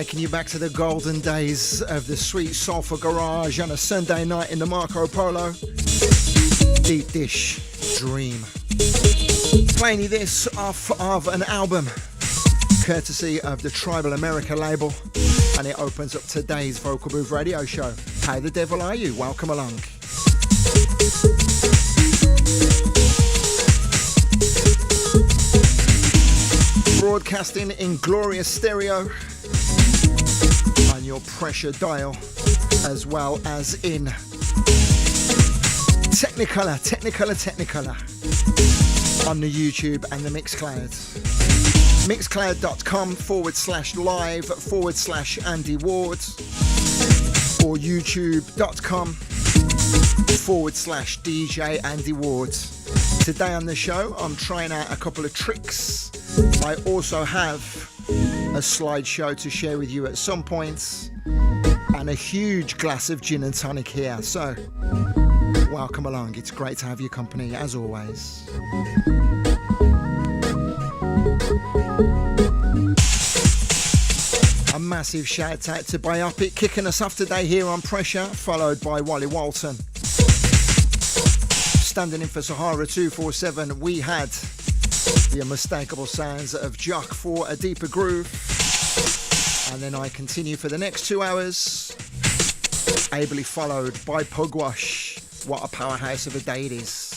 taking you back to the golden days of the sweet soulful garage on a Sunday night in the Marco Polo. Deep Dish Dream. Playing you this off of an album courtesy of the Tribal America label, and it opens up today's Vocal Booth radio show. How the devil are you? Welcome along. Broadcasting in glorious stereo on your pressure dial, as well as in Technicolor on the YouTube and the Mixcloud. Mixcloud.com/live/Andy Ward or youtube.com/DJ Andy Ward. Today on the show, I'm trying out a couple of tricks. I also have a slideshow to share with you at some points and a huge glass of gin and tonic here. So, welcome along. It's great to have your company as always. A massive shout out to Biopic kicking us off today here on Pressure, followed by Wally Walton. Standing in for Sahara 247, we had the unmistakable sounds of Jock for A Deeper Groove. And then I continue for the next 2 hours, ably followed by Pugwash. What a powerhouse of a day it is.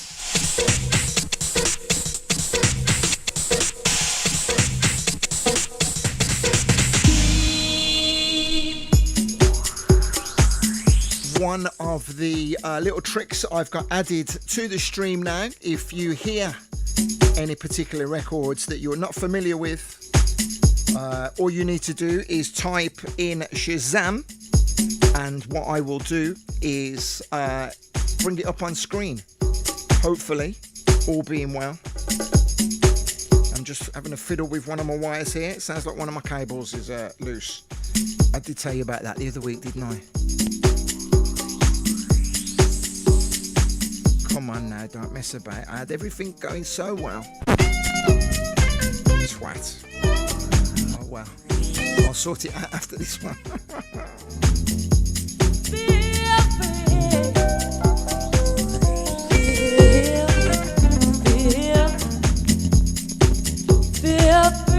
One of the little tricks I've got added to the stream now, if you hear any particular records that you're not familiar with, all you need to do is type in Shazam, and what I will do is bring it up on screen, hopefully, all being well. I'm just having a fiddle with one of my wires here. It sounds like one of my cables is loose. I did tell you about that the other week, didn't I? Come on now, don't mess about. I had everything going so well. Twat. Oh well. I'll sort it out after this one. Feel free.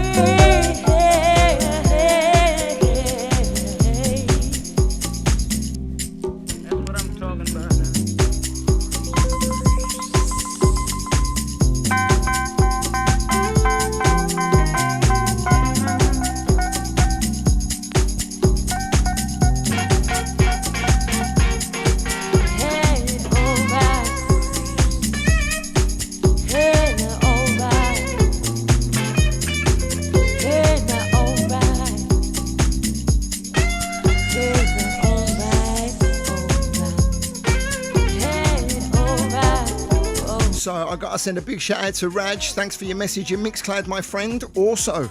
I got to send a big shout out to Raj. Thanks for your message in Mixcloud, my friend. Also,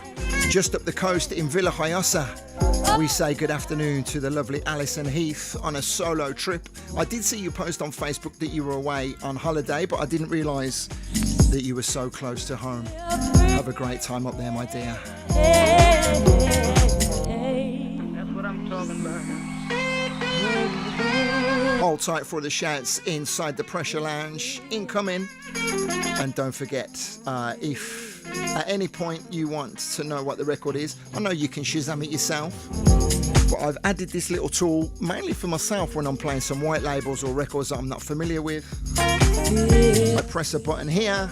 just up the coast in Villa Hyosa, we say good afternoon to the lovely Alison Heath on a solo trip. I did see you post on Facebook that you were away on holiday, but I didn't realise that you were so close to home. Have a great time up there, my dear. That's what I'm talking about. Hold tight for the shouts inside the Pressure Lounge. Incoming. And don't forget, if at any point you want to know what the record is, I know you can Shazam it yourself, but I've added this little tool mainly for myself when I'm playing some white labels or records that I'm not familiar with. I press a button here.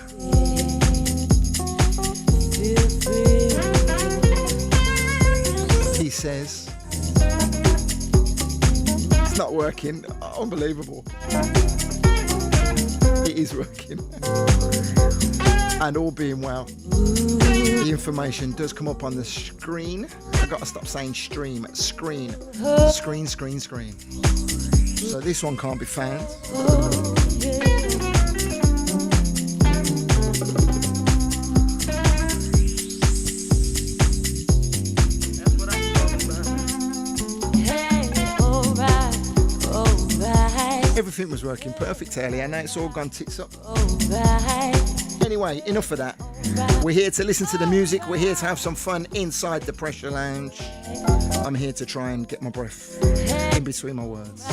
He says, it's not working. Unbelievable. It is working. And all being well, the information does come up on the screen. I've got to stop saying stream. Screen. Screen. So this one can't be found. Everything was working perfect earlier, now it's all gone tits up. Anyway, enough of that. We're here to listen to the music. We're here to have some fun inside the Pressure Lounge. I'm here to try and get my breath in between my words.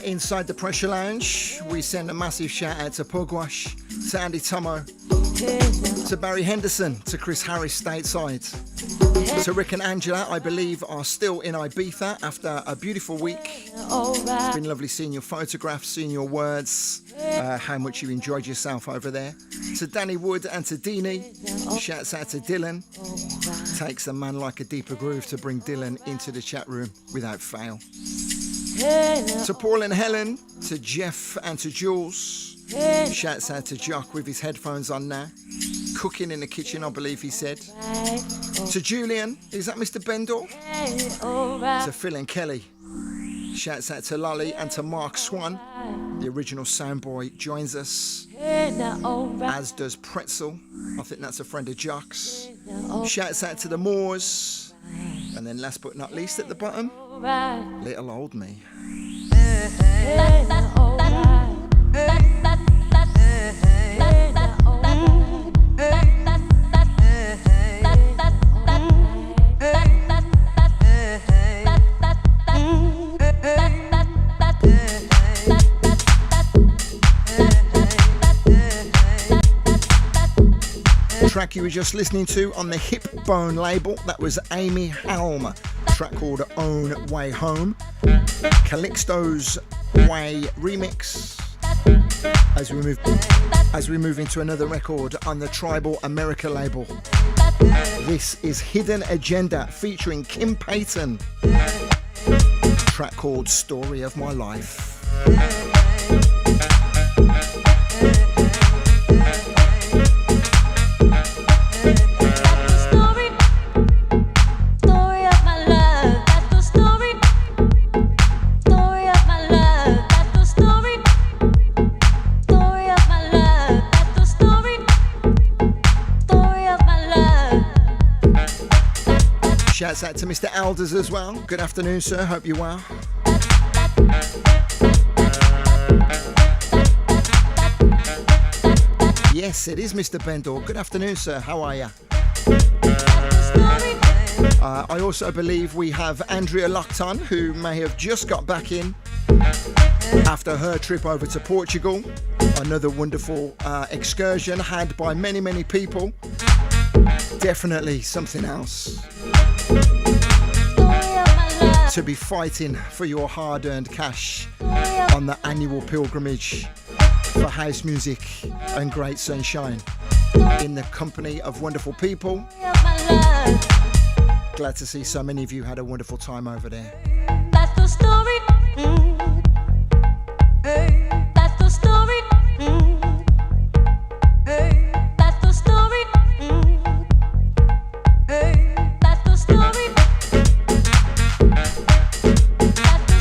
Inside the Pressure Lounge, we send a massive shout out to Pugwash, to Andy Tomo, to Barry Henderson, to Chris Harris stateside, to Rick and Angela, I believe, are still in Ibiza after a beautiful week. It's been lovely seeing your photographs, seeing your words, how much you enjoyed yourself over there. To Danny Wood and to Deanie, shouts out to Dylan. Takes a man like a deeper groove to bring Dylan into the chat room without fail. To Paul and Helen, to Jeff and to Jules. Shouts out to Jock with his headphones on now. Cooking in the kitchen, I believe he said. To Julian, is that Mr. Bendor? To Phil and Kelly. Shouts out to Lolly and to Mark Swan. The original soundboy joins us. As does Pretzel. I think that's a friend of Jock's. Shouts out to the Moors. And then last but not least at the bottom, little old me. Track you were just listening to on the Hip Bone label, that was Amy Helm, track called Own Way Home, Calixto's Way remix. As we move into another record on the Tribal America label, this is Hidden Agenda featuring Kim Payton, track called Story of My Life. Shouts out to Mr. Alders as well. Good afternoon, sir. Hope you're well. Yes, it is Mr. Bendor. Good afternoon, sir. How are you? I also believe we have Andrea locked on, who may have just got back in after her trip over to Portugal. Another wonderful excursion had by many, many people. Definitely something else to be fighting for your hard-earned cash on the annual pilgrimage for house music and great sunshine in the company of wonderful people. Glad to see so many of you had a wonderful time over there. That's the story. That's the story. That's the story. That's the story. That's the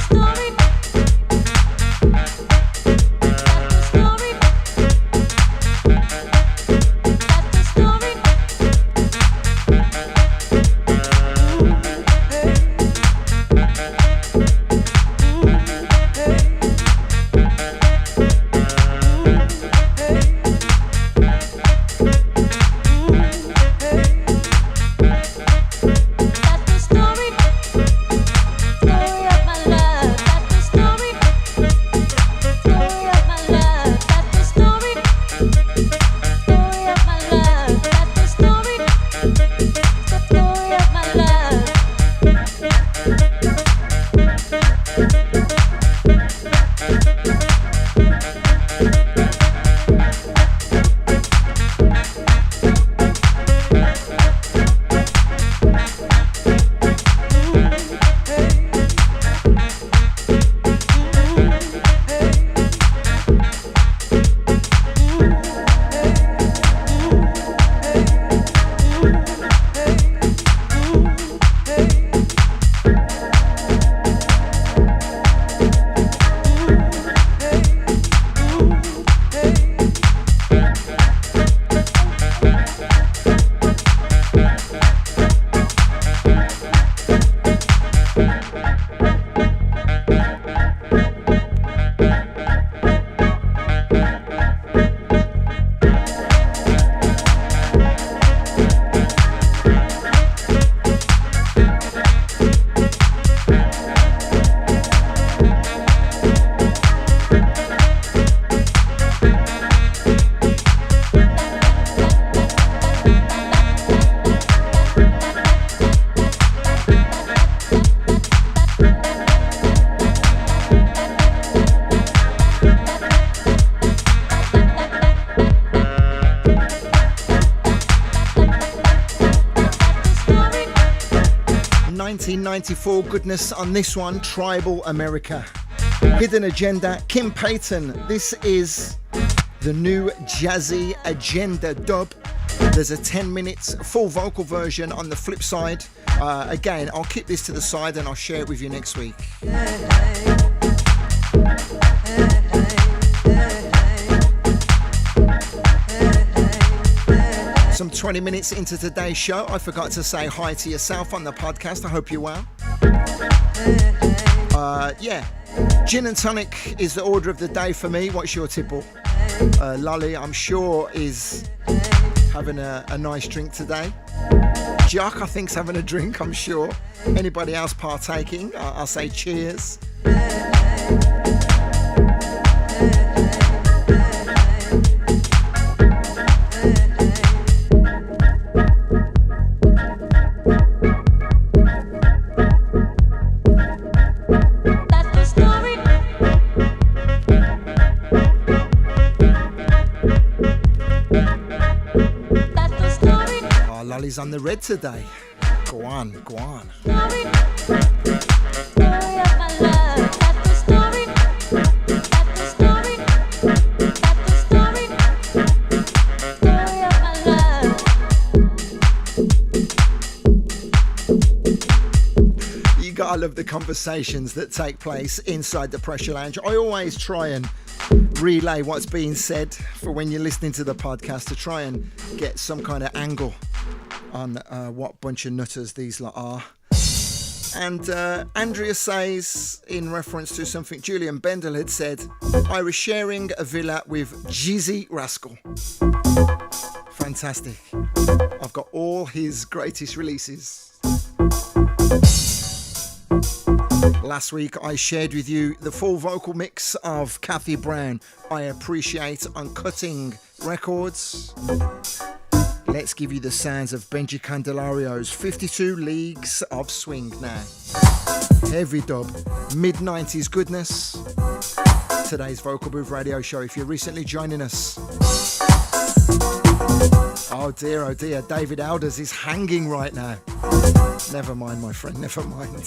1994 goodness on this one, Tribal America. Hidden Agenda, Kim Payton. This is the new Jazzy Agenda dub. There's a 10 minutes full vocal version on the flip side. Again, I'll keep this to the side and I'll share it with you next week. Some 20 minutes into today's show, I forgot to say hi to yourself on the podcast. I hope you're well. Yeah, gin and tonic is the order of the day for me. What's your tipple? Lolly, I'm sure, is having a nice drink today. Jock, I think's having a drink, I'm sure. Anybody else partaking? I'll say cheers. Lolly's on the red today. Go on, go on. You gotta love the conversations that take place inside the Pressure Lounge. I always try and relay what's being said for when you're listening to the podcast to try and get some kind of angle on what bunch of nutters these lot are. And Andrea says, in reference to something Julian Bendel had said, I was sharing a villa with Jizzy Rascal. Fantastic. I've got all his greatest releases. Last week I shared with you the full vocal mix of Kathy Brown, I Appreciate, on Cutting Records. Let's give you the sounds of Benji Candelario's 52 Leagues of Swing now. Heavy dub, mid-90s goodness. Today's Vocal Booth Radio Show, if you're recently joining us. Oh dear, David Alders is hanging right now. Never mind, my friend, never mind.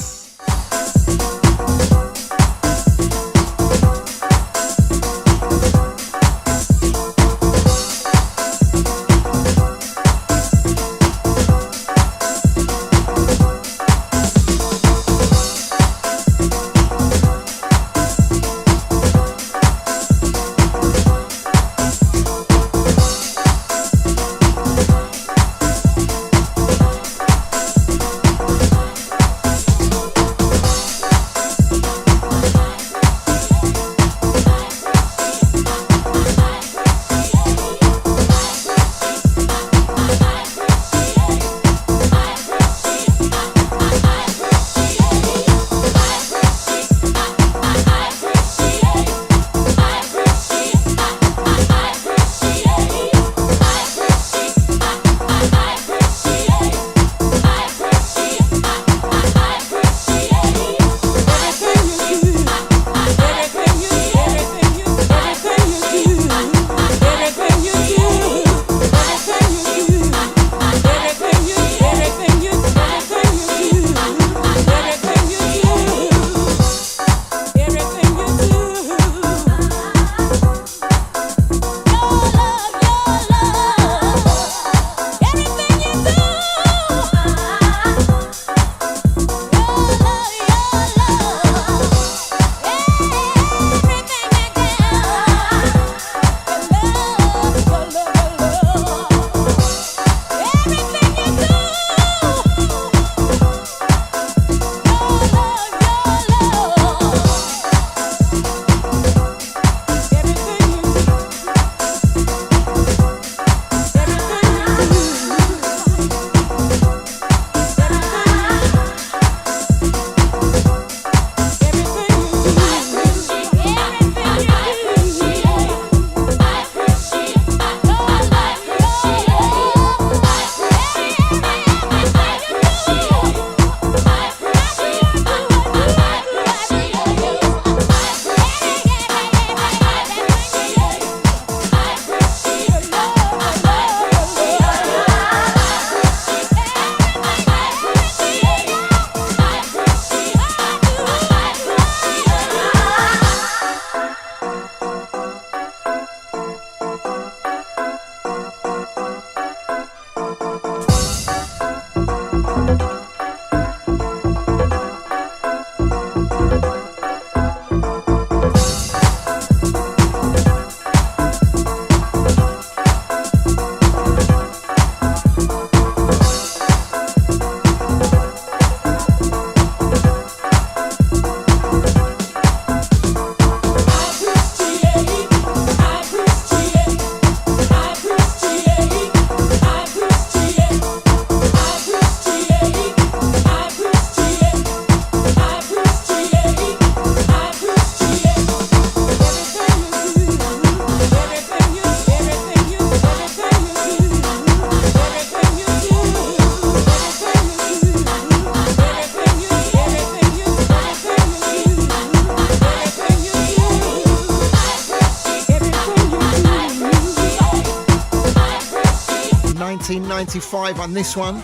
1995 on this one.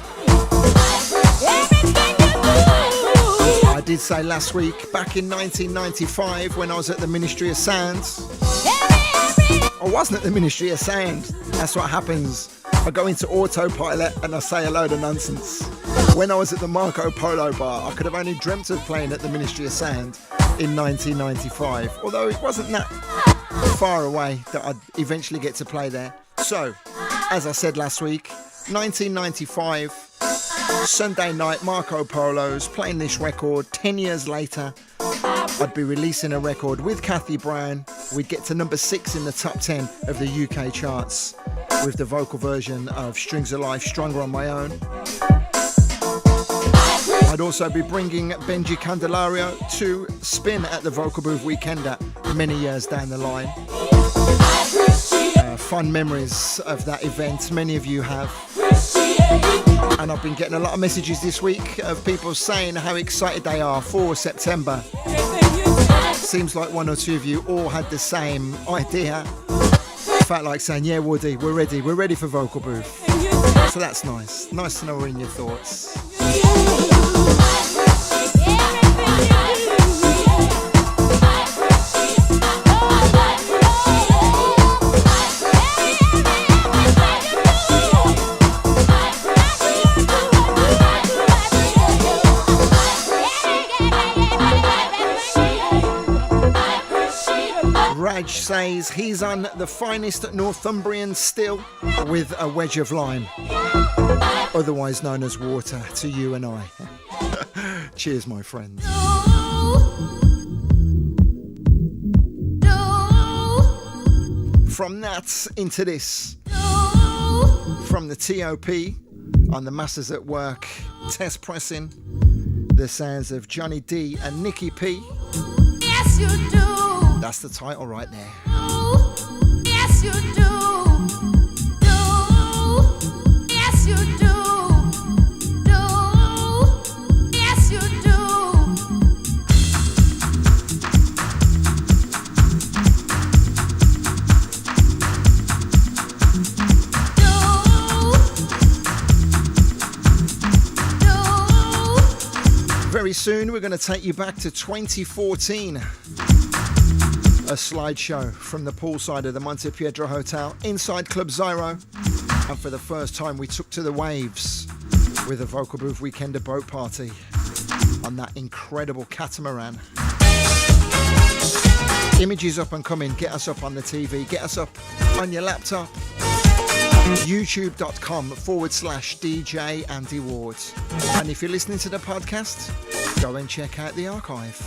I did say last week, back in 1995 when I was at the Ministry of Sounds. I wasn't at the Ministry of Sound. That's what happens. I go into autopilot and I say a load of nonsense. When I was at the Marco Polo Bar, I could have only dreamt of playing at the Ministry of Sound in 1995, although it wasn't that far away that I'd eventually get to play there. So, as I said last week, 1995, Sunday night, Marco Polo's playing this record. 10 years later, I'd be releasing a record with Kathy Brown. We'd get to number 6 in the top 10 of the UK charts with the vocal version of Strings of Life, Stronger on My Own. I'd also be bringing Benji Candelario to spin at the Vocal Booth Weekender many years down the line. Fun memories of that event, many of you have. And I've been getting a lot of messages this week of people saying how excited they are for September. Seems like one or two of you all had the same idea. Felt like saying, yeah, Woody, we're ready for Vocal Booth. So that's nice. Nice to know we're in your thoughts. Raj says he's on the finest Northumbrian still with a wedge of lime, otherwise known as water to you and I. Cheers, my friends. From that into this, from the TOP on the Masters at Work test pressing, the sounds of Johnny D and Nicky P. Yes, you do. That's the title right there. Yes, you do. Yes, you do. Yes, you do. Very soon we're going to take you back to 2014. A slideshow from the poolside of the Monte Pietro Hotel inside Club Zyro. And for the first time we took to the waves with a Vocal Booth Weekender boat party on that incredible catamaran. Images up and coming. Get us up on the TV. Get us up on your laptop. YouTube.com/DJ Andy Ward. And if you're listening to the podcast, go and check out the archive.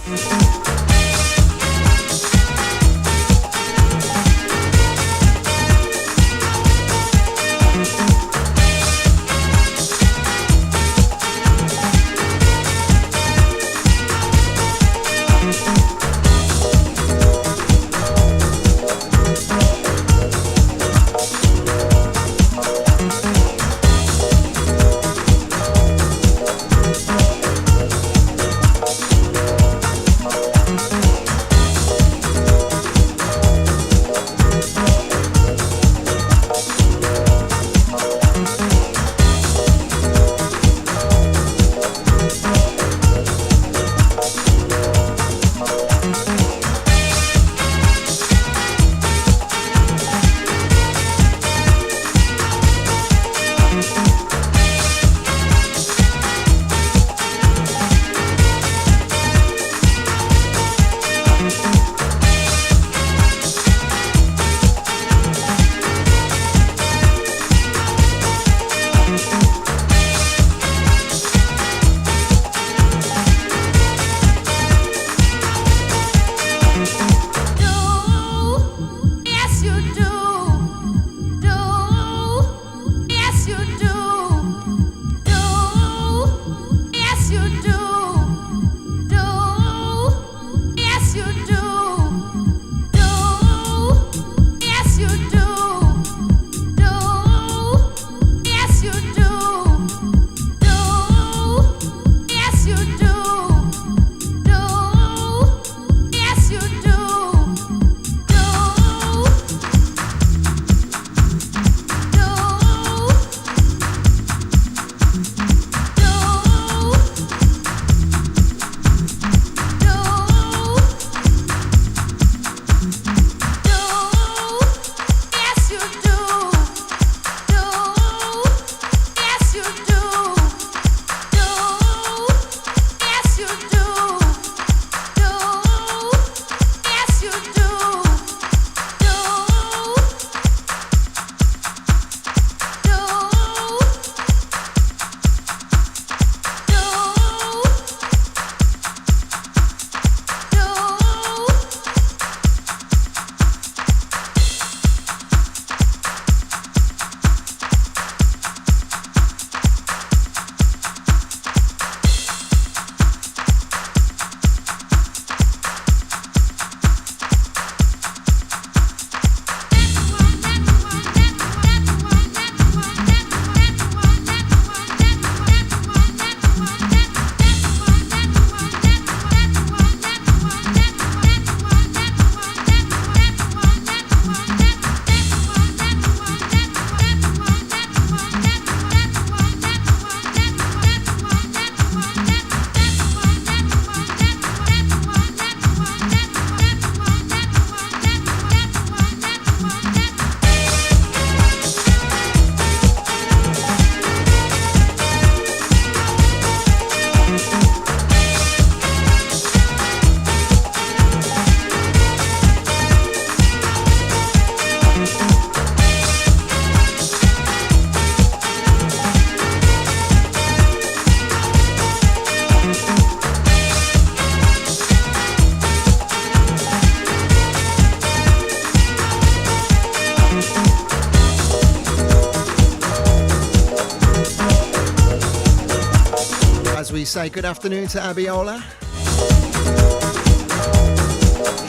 say good afternoon to Abiola.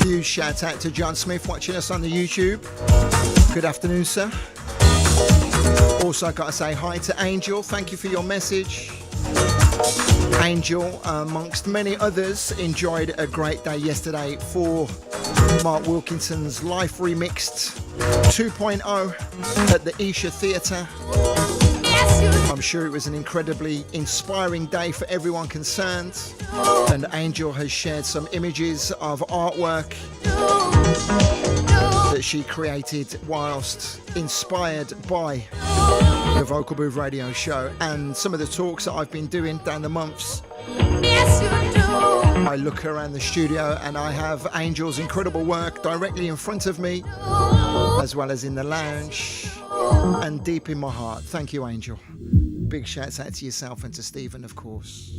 Huge shout out to John Smith watching us on the YouTube. Good afternoon, sir. Also got to say hi to Angel. Thank you for your message. Angel, amongst many others, enjoyed a great day yesterday for Mark Wilkinson's Life Remixed 2.0 at the Isha Theatre. I'm sure it was an incredibly inspiring day for everyone concerned, and Angel has shared some images of artwork that she created whilst inspired by the Vocal Booth radio show and some of the talks that I've been doing down the months. Yes, you do. I look around the studio and I have Angel's incredible work directly in front of me, as well as in the lounge and deep in my heart. Thank you, Angel. Big shouts out to yourself and to Stephen, of course.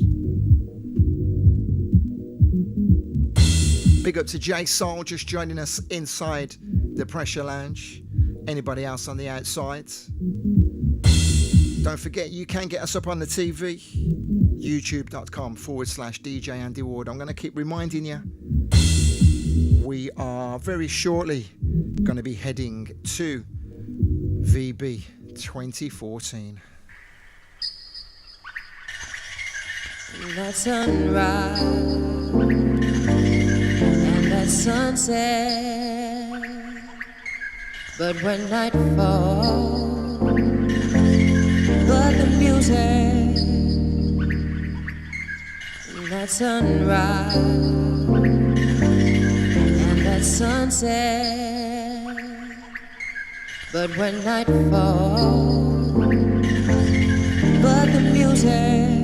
Big up to Jay Soul just joining us inside the Pressure Lounge. Anybody else on the outside? Don't forget, you can get us up on the TV, youtube.com/DJ Andy Ward. I'm going to keep reminding you, we are very shortly going to be heading to VB 2014. That sunrise and that sunset, but when night falls, but the music, that sunrise and that sunset, but when night falls, but the music,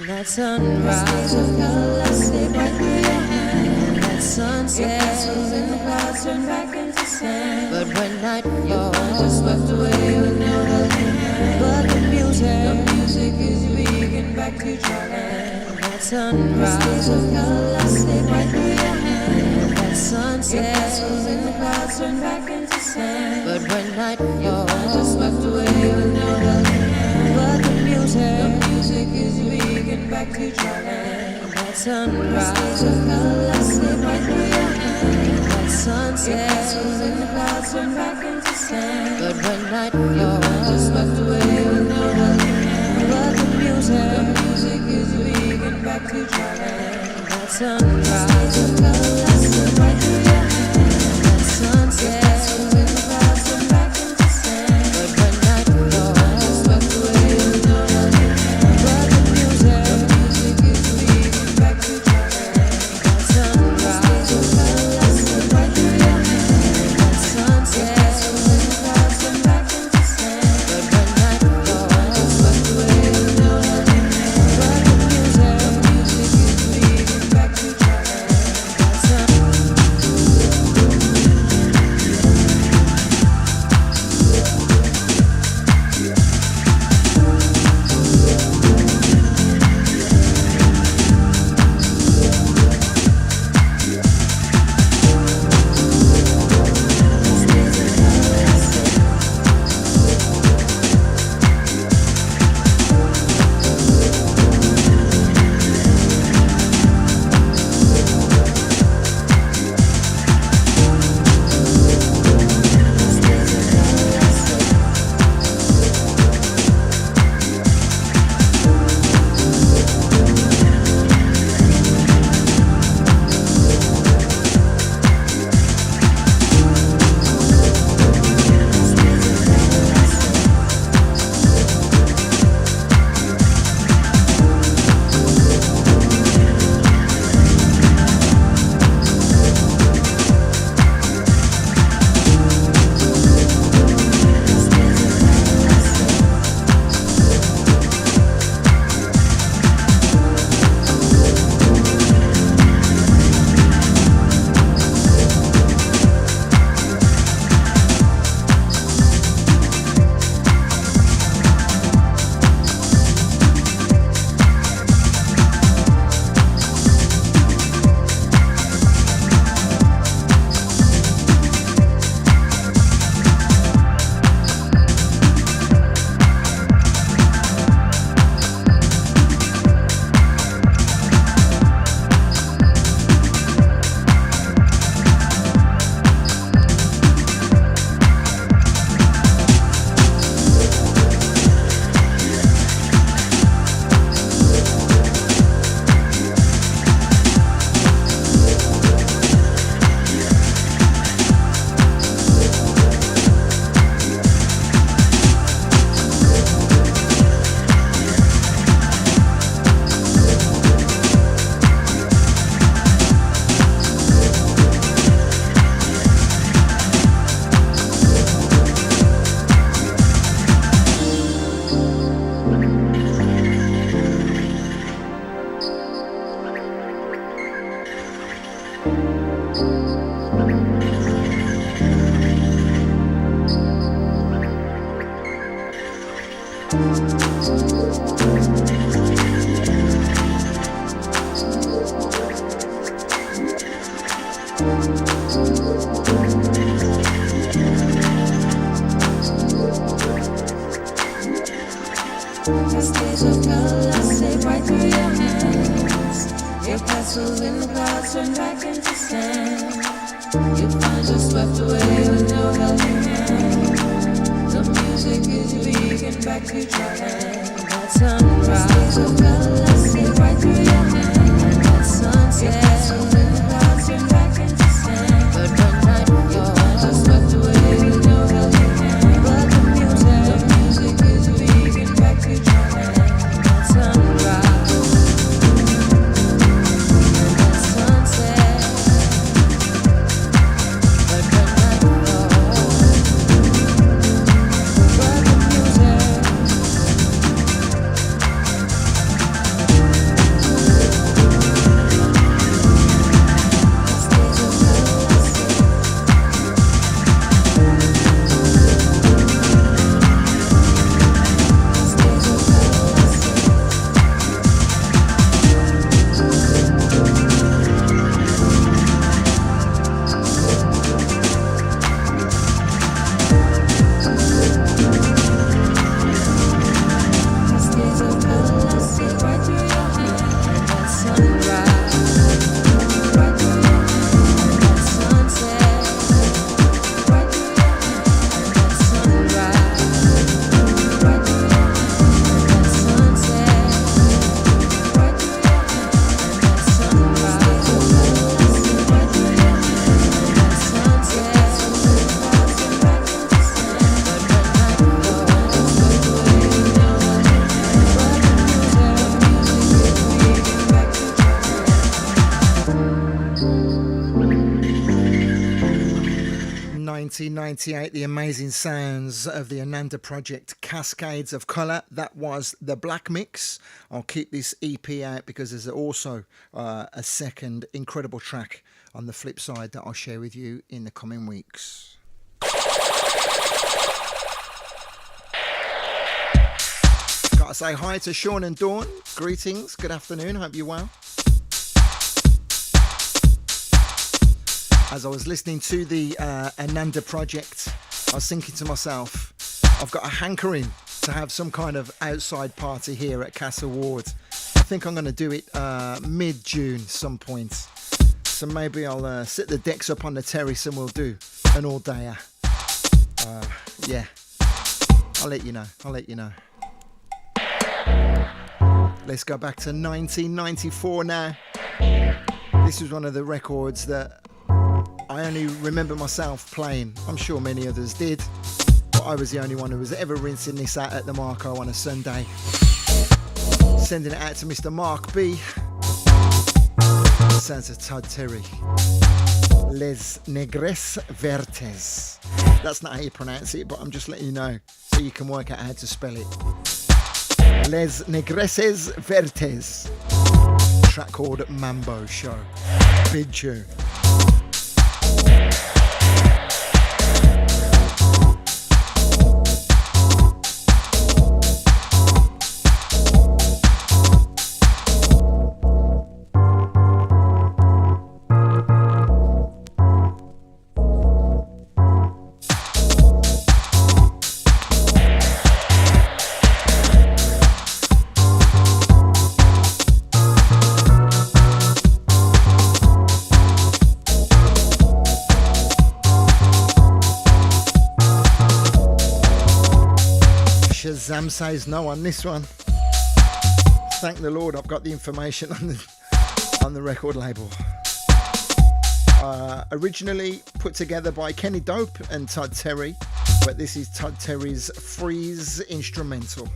that sunrise of color slip right through your hand, and that sunset, castles in the clouds turn back into sand, but when night falls, just swept away with no helping hand, but the music is vegan back to Thailand, that sunrise of color slip right through your hand, and that sunset, castles in the clouds turn back into sand, but when night falls, just swept away with no helping hand, but the music is vegan back to Thailand, that sunrise of color slip right through your hand, that sunset, castles in the clouds turn back into sand, but when night falls, just swept away with no helping hand, but the music is vegan back to Thailand, that sunrise of color slip right through your hand, that sunset, castles in the clouds turn back into sand, but when night falls, just swept away with no helping hand, but the music is vegan back to Thailand, that sunrise of color slip right through your hand, that sunset, castles in the clouds turn back into sand, but when night falls, just swept away with no helping hand, but the music is vegan back to Thailand, that castles in the clouds turn back into sand. You find you're swept away with no helping hand. The music is beating back to your hand. That sunrise of color slip right through your hand. That sunset, castles in the clouds turn back into sand. But one night you find you're swept away with no helping hand. But the music is beating back to your hand. That sunrise. The amazing sounds of the Ananda Project, Cascades of Colour. That was the Black Mix. I'll keep this EP out because there's also a second incredible track on the flip side that I'll share with you in the coming weeks. Gotta say hi to Sean and Dawn. Greetings, good afternoon, hope you're well. As I was listening to the Ananda Project, I was thinking to myself, I've got a hankering to have some kind of outside party here at Castle Ward. I think I'm going to do it mid-June some point. So maybe I'll set the decks up on the terrace and we'll do an all-dayer. Yeah, I'll let you know. Let's go back to 1994 now. This was one of the records that I only remember myself playing. I'm sure many others did, but I was the only one who was ever rinsing this out at the Marco on a Sunday. Sending it out to Mr. Mark B. Sounds of Todd Terry. Les Negres Vertes. That's not how you pronounce it, but I'm just letting you know so you can work out how to spell it. Les Negreses Vertes. Track called Mambo Show. Big tune. Shazam says no on this one. Thank the Lord I've got the information on the record label. Originally put together by Kenny Dope and Todd Terry, but this is Todd Terry's Freeze instrumental.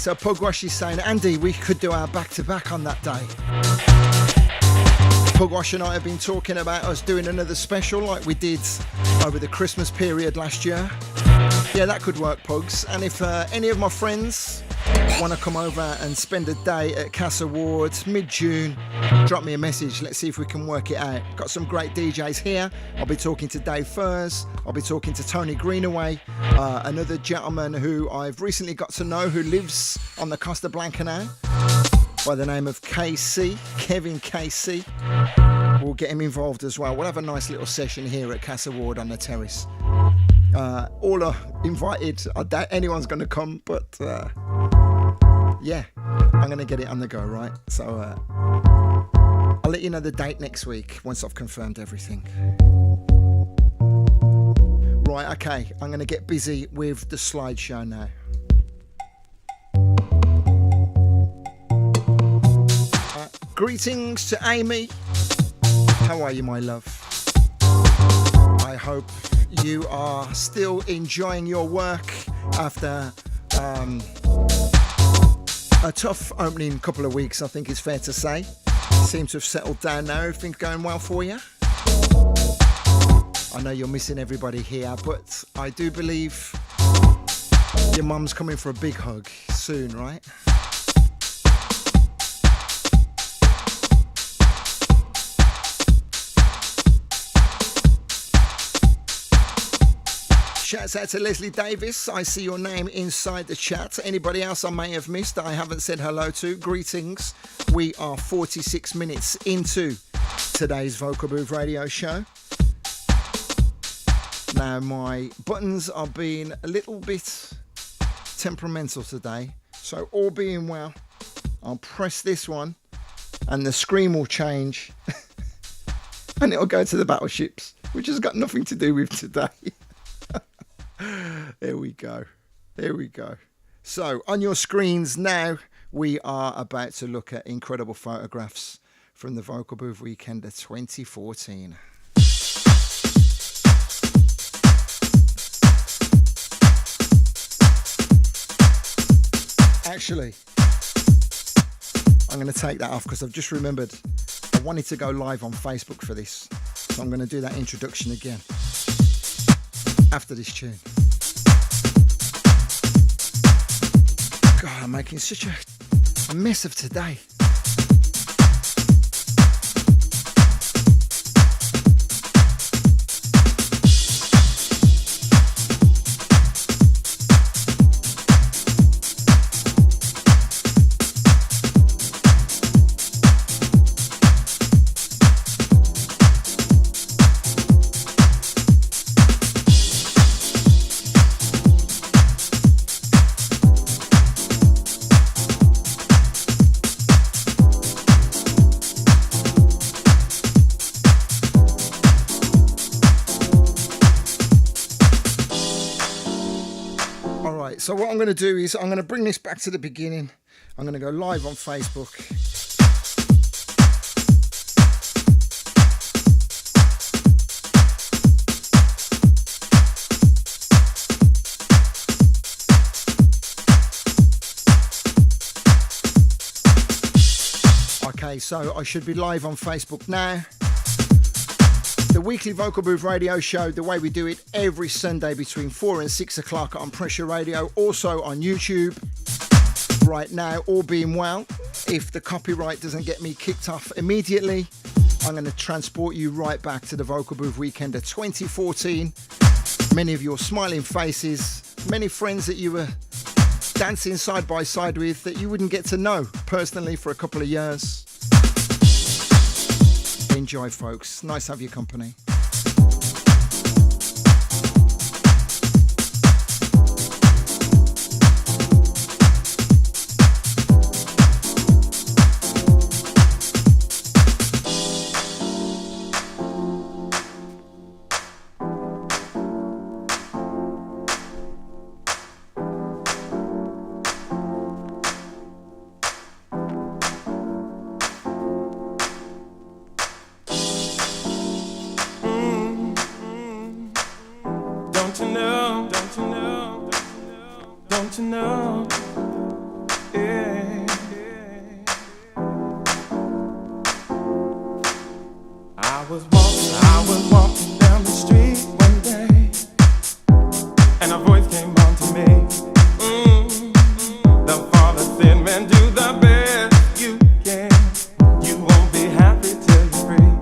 So Pugwash is saying, Andy, we could do our back-to-back on that day. Pugwash and I have been talking about us doing another special like we did over the Christmas period last year. Yeah, that could work, Pugs. And if any of my friends want to come over and spend a day at Casa Ward mid-June, drop me a message. Let's see if we can work it out. Got some great DJs here. I'll be talking to Dave Furs. I'll be talking to Tony Greenaway, another gentleman who I've recently got to know who lives on the Costa Blanca now, by the name of KC, Kevin KC. We'll get him involved as well. We'll have a nice little session here at Casa Ward on the terrace. All are invited. I doubt anyone's going to come, but yeah, I'm going to get it on the go, right? So I'll let you know the date next week once I've confirmed everything. Right, okay, I'm going to get busy with the slideshow now. Greetings to Amy. How are you, my love? I hope you are still enjoying your work after a tough opening couple of weeks, I think it's fair to say. Seem to have settled down now. Everything's going well for you? I know you're missing everybody here, but I do believe your mum's coming for a big hug soon, right? Shouts out to Leslie Davis. I see your name inside the chat. Anybody else I may have missed that I haven't said hello to? Greetings. We are 46 minutes into today's Vocal Booth radio show. Now, my buttons are being a little bit temperamental today. So, all being well, I'll press this one and the screen will change and it'll go to the battleships, which has got nothing to do with today. There we go. There we go. So on your screens now, we are about to look at incredible photographs from the Vocal Booth Weekend of 2014. Actually, I'm going to take that off because I've just remembered I wanted to go live on Facebook for this. So I'm going to do that introduction again after this tune. God, I'm making such a mess of today. So what I'm going to do is I'm going to bring this back to the beginning. I'm going to go live on Facebook. Okay, so I should be live on Facebook now. The weekly Vocal Booth radio show, the way we do it every Sunday between 4 and 6 o'clock on Pressure Radio, also on YouTube. Right now, all being well, if the copyright doesn't get me kicked off immediately, I'm going to transport you right back to the Vocal Booth Weekend of 2014. Many of your smiling faces, many friends that you were dancing side by side with that you wouldn't get to know personally for a couple of years. Enjoy, folks. Nice to have your company. I was walking down the street one day, and a voice came on to me. The Father said, man, do the best you can. You won't be happy till you're free.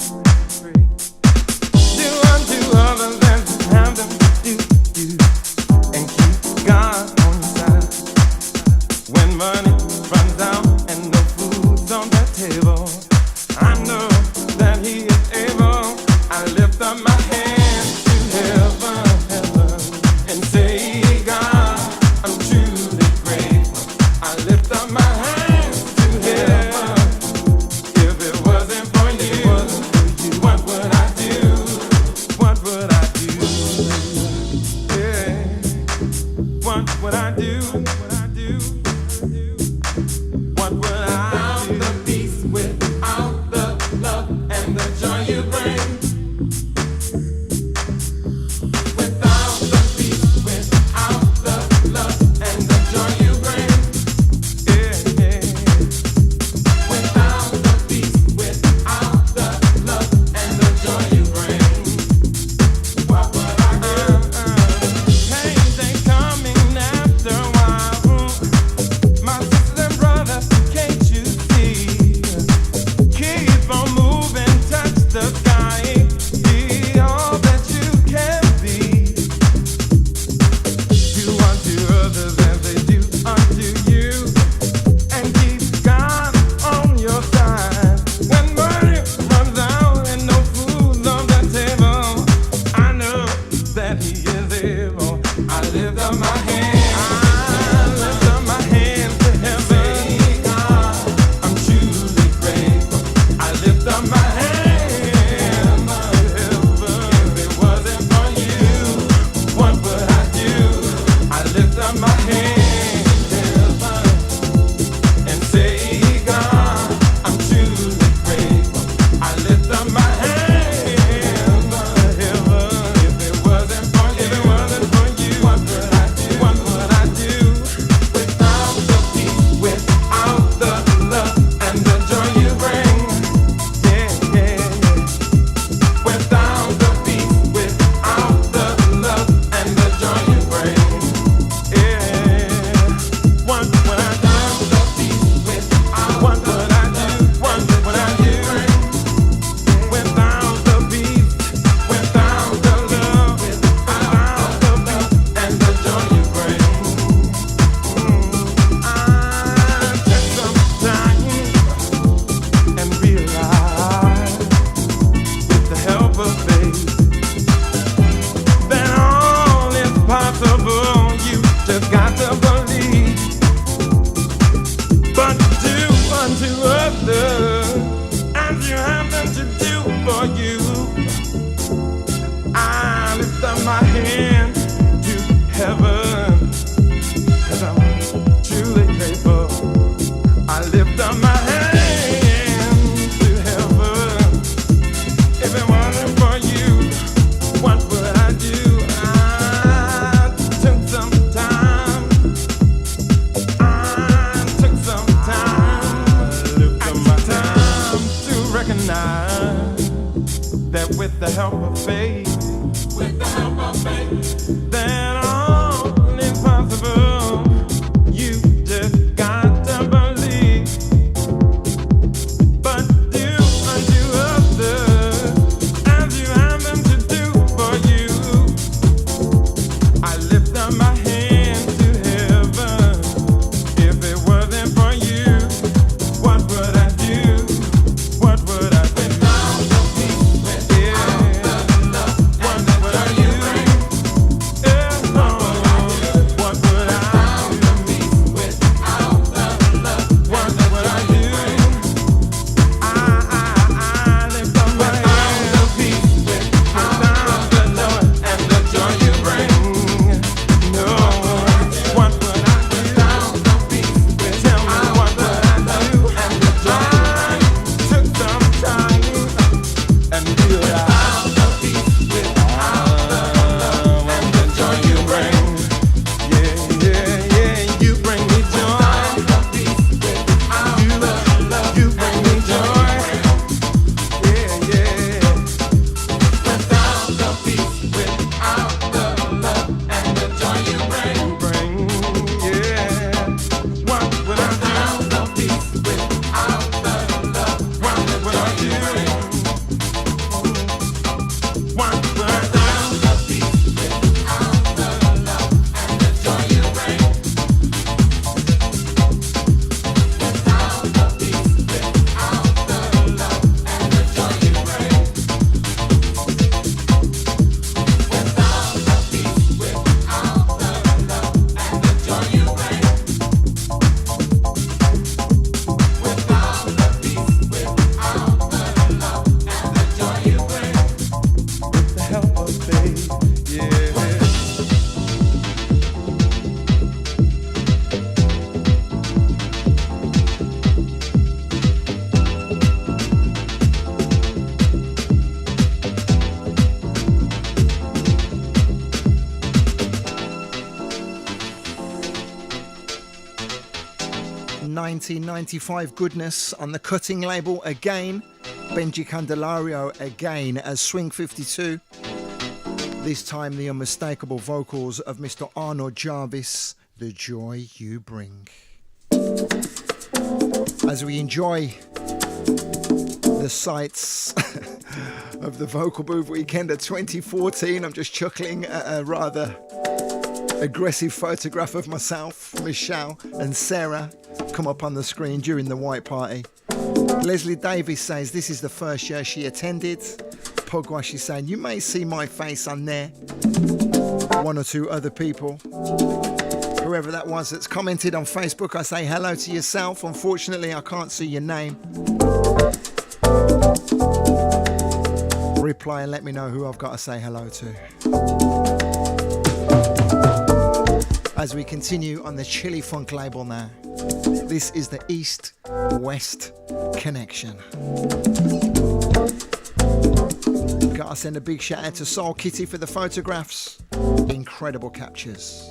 Do unto others as you have them do you, and keep God on your side. When money runs out and no food's on the table, I know that He is able. I lift up my hands to heaven, and say, God, I'm truly grateful. I lift up my hands to heaven. If it wasn't for you, what would I do? What would I do? Yeah. What would I do? What would I do? Without the peace, without the love and the joy you bring. Without the peace, without the love and the joy you bring. Yeah, yeah. Without the peace, without the love and the joy you bring. What would I do? Pains ain't coming after a while. My sisters and brothers, can't you see? Keep on moving, touch the sky. Be all that you can be. Do unto others as they do unto you, and keep God on your side. When money runs out and no food's on the table, I know that He is able. I lift up my hands. I lift up my hands to heaven. God, I'm truly grateful. I lift up my hands to heaven. If it wasn't for you, what would I do? I lift up my hands to heaven and say, God, I'm truly grateful. I lift up my hands to heaven. If it wasn't for you, what would I do? What would I do? Without the peace, without the love and the joy you bring. Yeah, yeah, yeah. Without the peace, without the love and the joy you bring. Yeah. What would I do? What would I do? What would I do? Without the peace, without the love, without the peace and the joy you bring. I take some time and realize, with the help of faith, that all is possible. You just got to believe. But do unto others as you have them to do for you. I lift up my hands to heaven, 'cause I'm truly grateful. I lift up my hands to heaven. If it wasn't for you, what would I do? I took some time. I took some time. I took time to recognize that with the help of faith, that all is possible. You just got to believe. But do unto others as you have them to do for you. I lift up my hands to heaven. If it wasn't for you, what would I do? What would I do? Without the peace, without the love, what would I do? 1995 goodness on the Cutting label again. Benji Candelario again as Swing 52. This time the unmistakable vocals of Mr. Arnold Jarvis, The Joy You Bring. As we enjoy the sights of the Vocal Booth Weekend of 2014, I'm just chuckling at a rather aggressive photograph of myself, Michelle and Sarah come up on the screen during the White Party. Leslie Davis says this is the first year she attended. Pugwash is saying, you may see my face on there. One or two other people. Whoever that was that's commented on Facebook, I say hello to yourself. Unfortunately, I can't see your name. Reply and let me know who I've got to say hello to. As we continue on the Chili Funk label now. This is the East-West Connection. Gotta send a big shout out to Soul Kitty for the photographs. Incredible captures.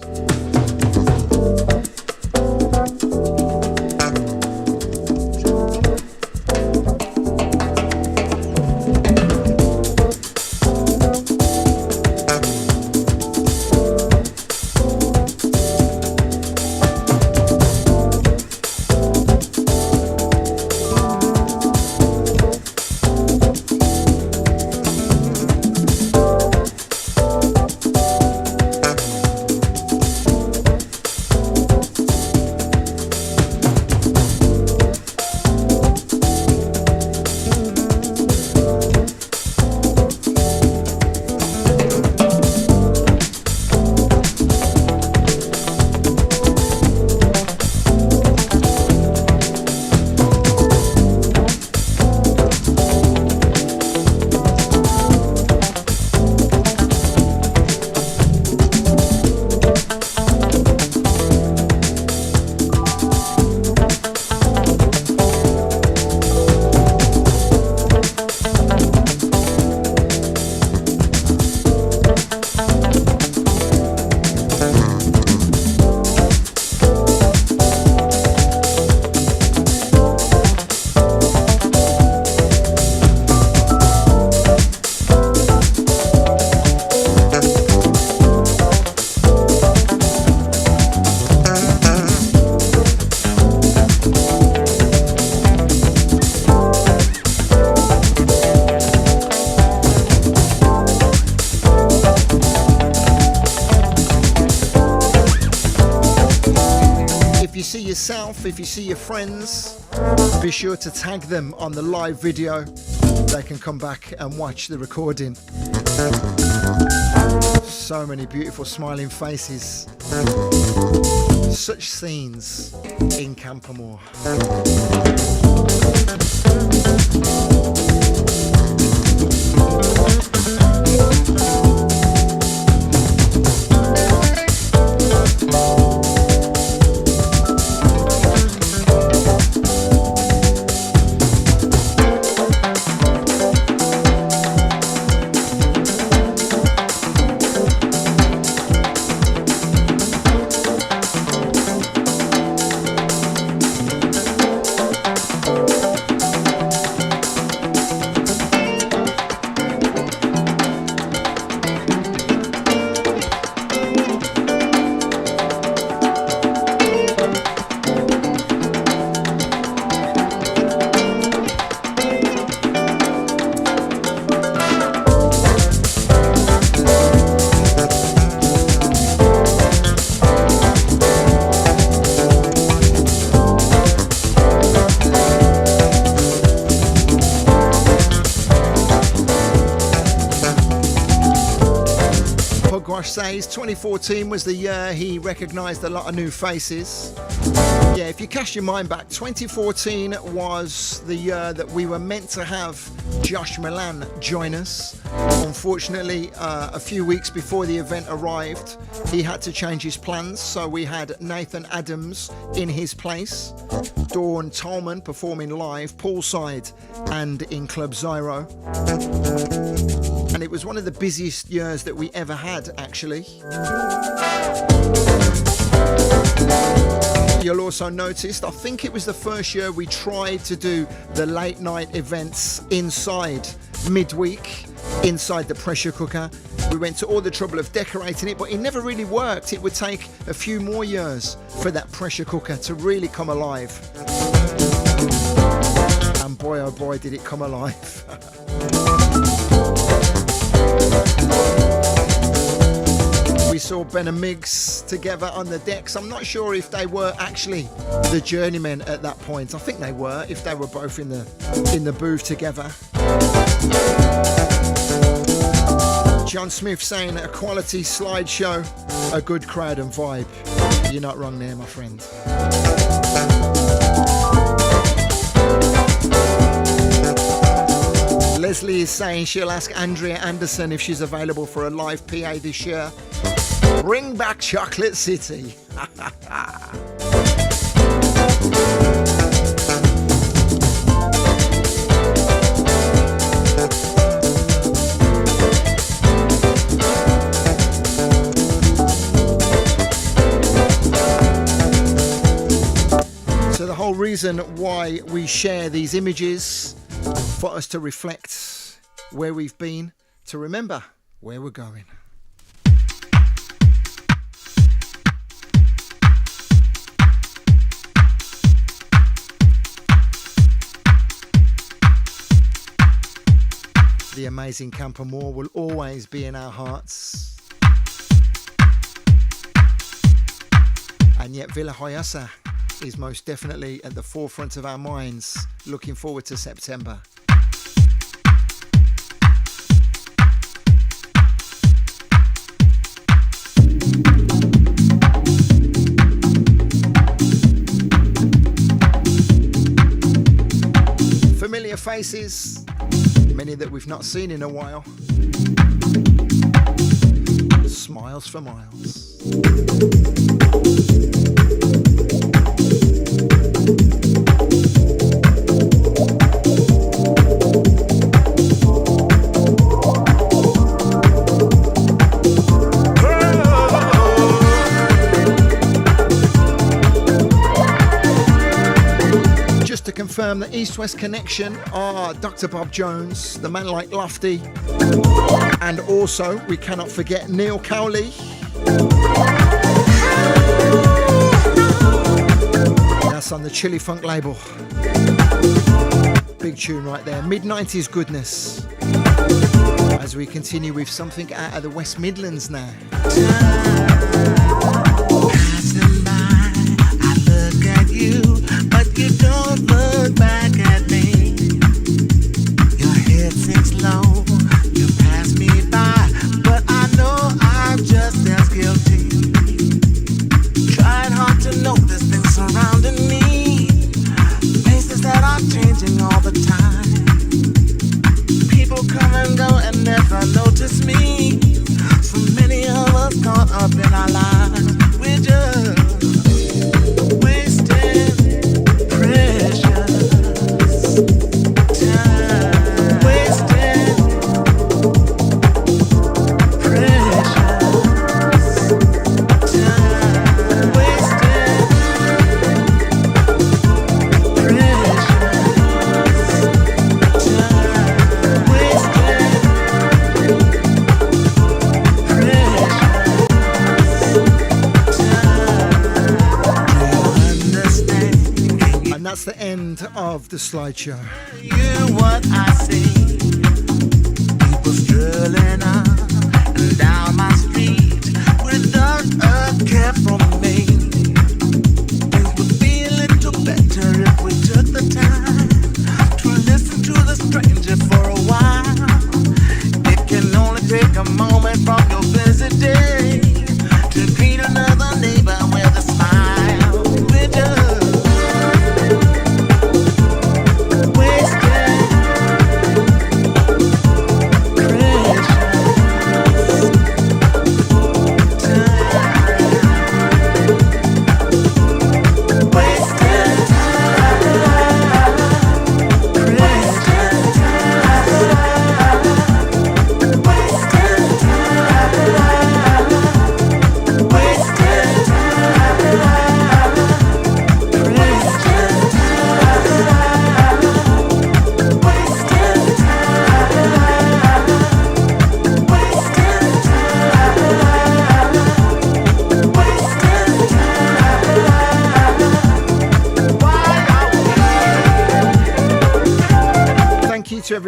If you see your friends, be sure to tag them on the live video. They can come back and watch the recording. So many beautiful smiling faces. Such scenes in Campoamor. Says 2014 was the year he recognised a lot of new faces. Yeah, if you cast your mind back, 2014 was the year that we were meant to have Josh Milan join us. Unfortunately, a few weeks before the event arrived, he had to change his plans, so we had Nathan Adams in his place, Dawn Tolman performing live poolside and in Club Zyro. And it was one of the busiest years that we ever had, actually. You'll also notice, I think it was the first year we tried to do the late night events inside midweek, inside the pressure cooker. We went to all the trouble of decorating it, but it never really worked. It would take a few more years for that pressure cooker to really come alive. And boy oh boy did it come alive. We saw Ben and Miggs together on the decks. I'm not sure if they were actually the journeymen at that point. I think they were, if they were both in the booth together. John Smith saying a quality slideshow, a good crowd and vibe. You're not wrong there, my friend. Leslie is saying she'll ask Andrea Anderson if she's available for a live PA this year. Bring back Chocolate City. So the whole reason why we share these images, for us to reflect where we've been, to remember where we're going. The amazing Campoamor will always be in our hearts. And yet Villa Joyosa is most definitely at the forefront of our minds, looking forward to September. Familiar faces, many that we've not seen in a while. Smiles for miles. To confirm the East-West connection are Dr. Bob Jones, the Man Like Lofty, and also we cannot forget Neil Cowley. That's on the Chili Funk label. Big tune right there, mid-90s goodness. As we continue with something out of the West Midlands now. Passing by, I look at you, but you don't look back at me. Your head sinks low, you pass me by, but I know I'm just as guilty. Tried hard to notice things surrounding me, faces that are changing all the time. People come and go and never notice me. So many of us caught up in our lives. We're just wasting precious time. Wasting precious time. Wasting precious time. Wasting And that's the end of the slideshow. You what I see, people strolling up and down my street without a care for me. Things would be a little better if we took the time to listen to the stranger for a while. It can only take a moment from your busy day to greet another neighbor with a smile. We're just wasting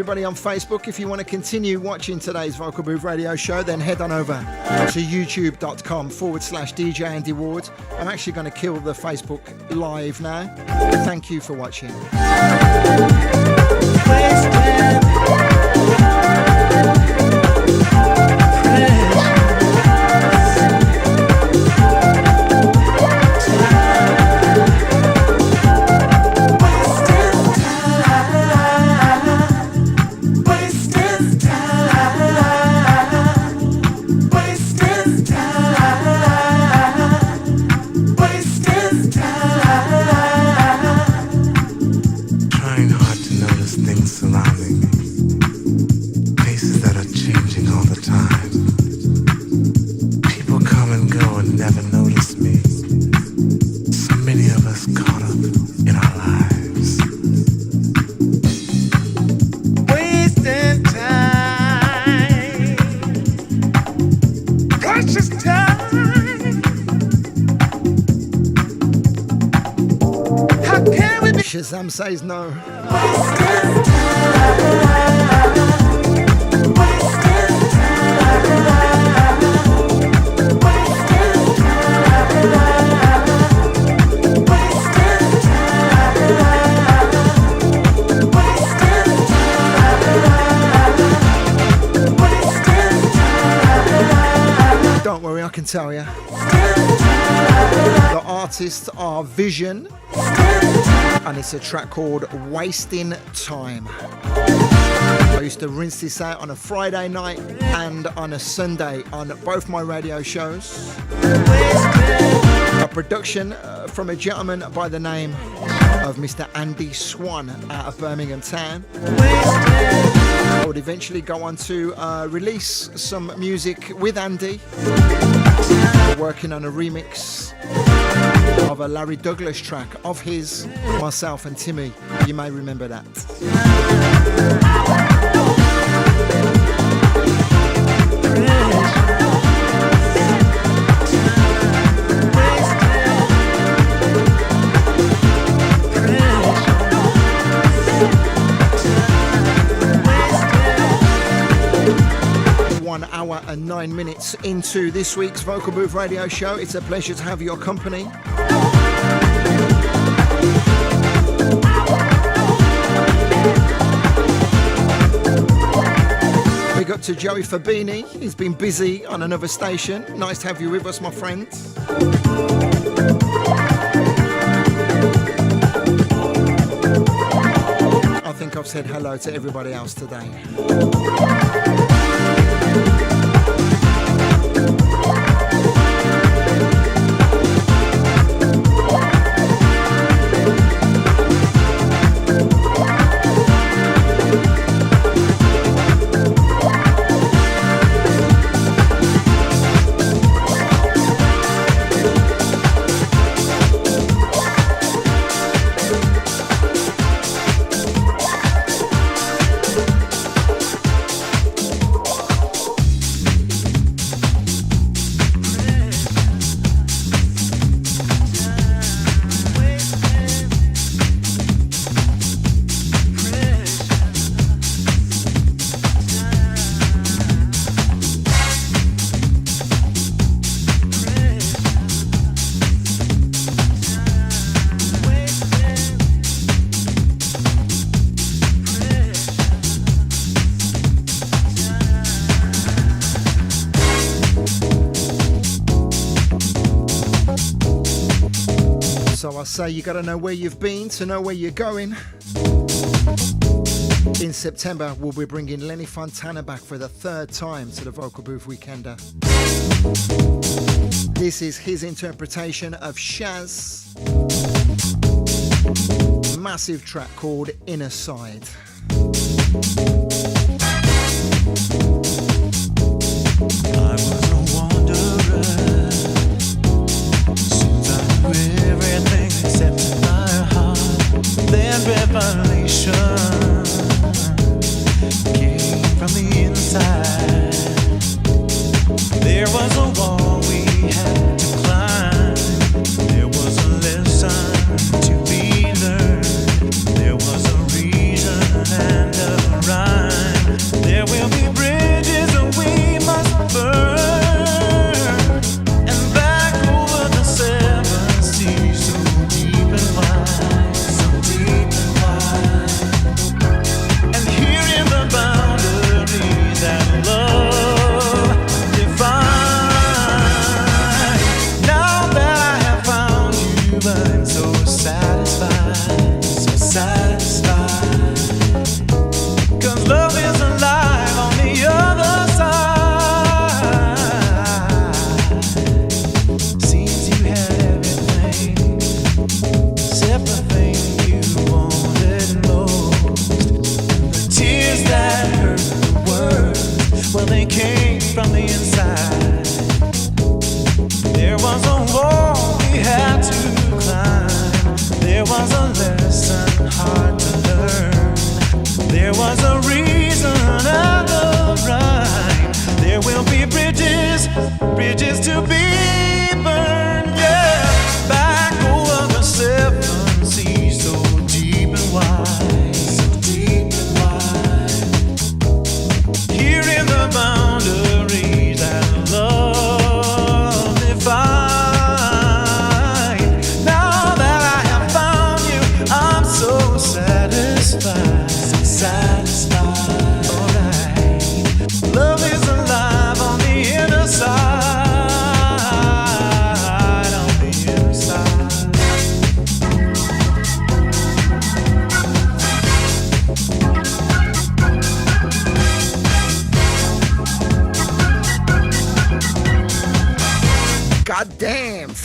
everybody on Facebook. If you want to continue watching today's Vocal Booth Radio show, then head on over to youtube.com/DJ Andy Ward. I'm actually going to kill the Facebook live now. Thank you for watching. Shazam says no. Don't worry, I can tell you. The artists are Vision, and it's a track called Wasting Time. I used to rinse this out on a Friday night and on a Sunday on both my radio shows. A production from a gentleman by the name of Mr. Andy Swan out of Birmingham Town. I would eventually go on to release some music with Andy, working on a remix of a Larry Douglas track of his, myself and Timmy. You may remember that. 1 hour and 9 minutes into this week's Vocal Booth Radio show. It's a pleasure to have your company. Big up to Joey Fabini. He's been busy on another station. Nice to have you with us, my friend. I think I've said hello to everybody else today. I say you got to know where you've been to know where you're going. In September, we'll be bringing Lenny Fontana back for the third time to the Vocal Booth Weekender. This is his interpretation of Shaz. Massive track called Inner Side. I was a wanderer. Seems I knew everything except my heart. Then revelation came from the inside. There was a wall we had to climb. There was a lesson to be learned. There was a reason and a rhyme.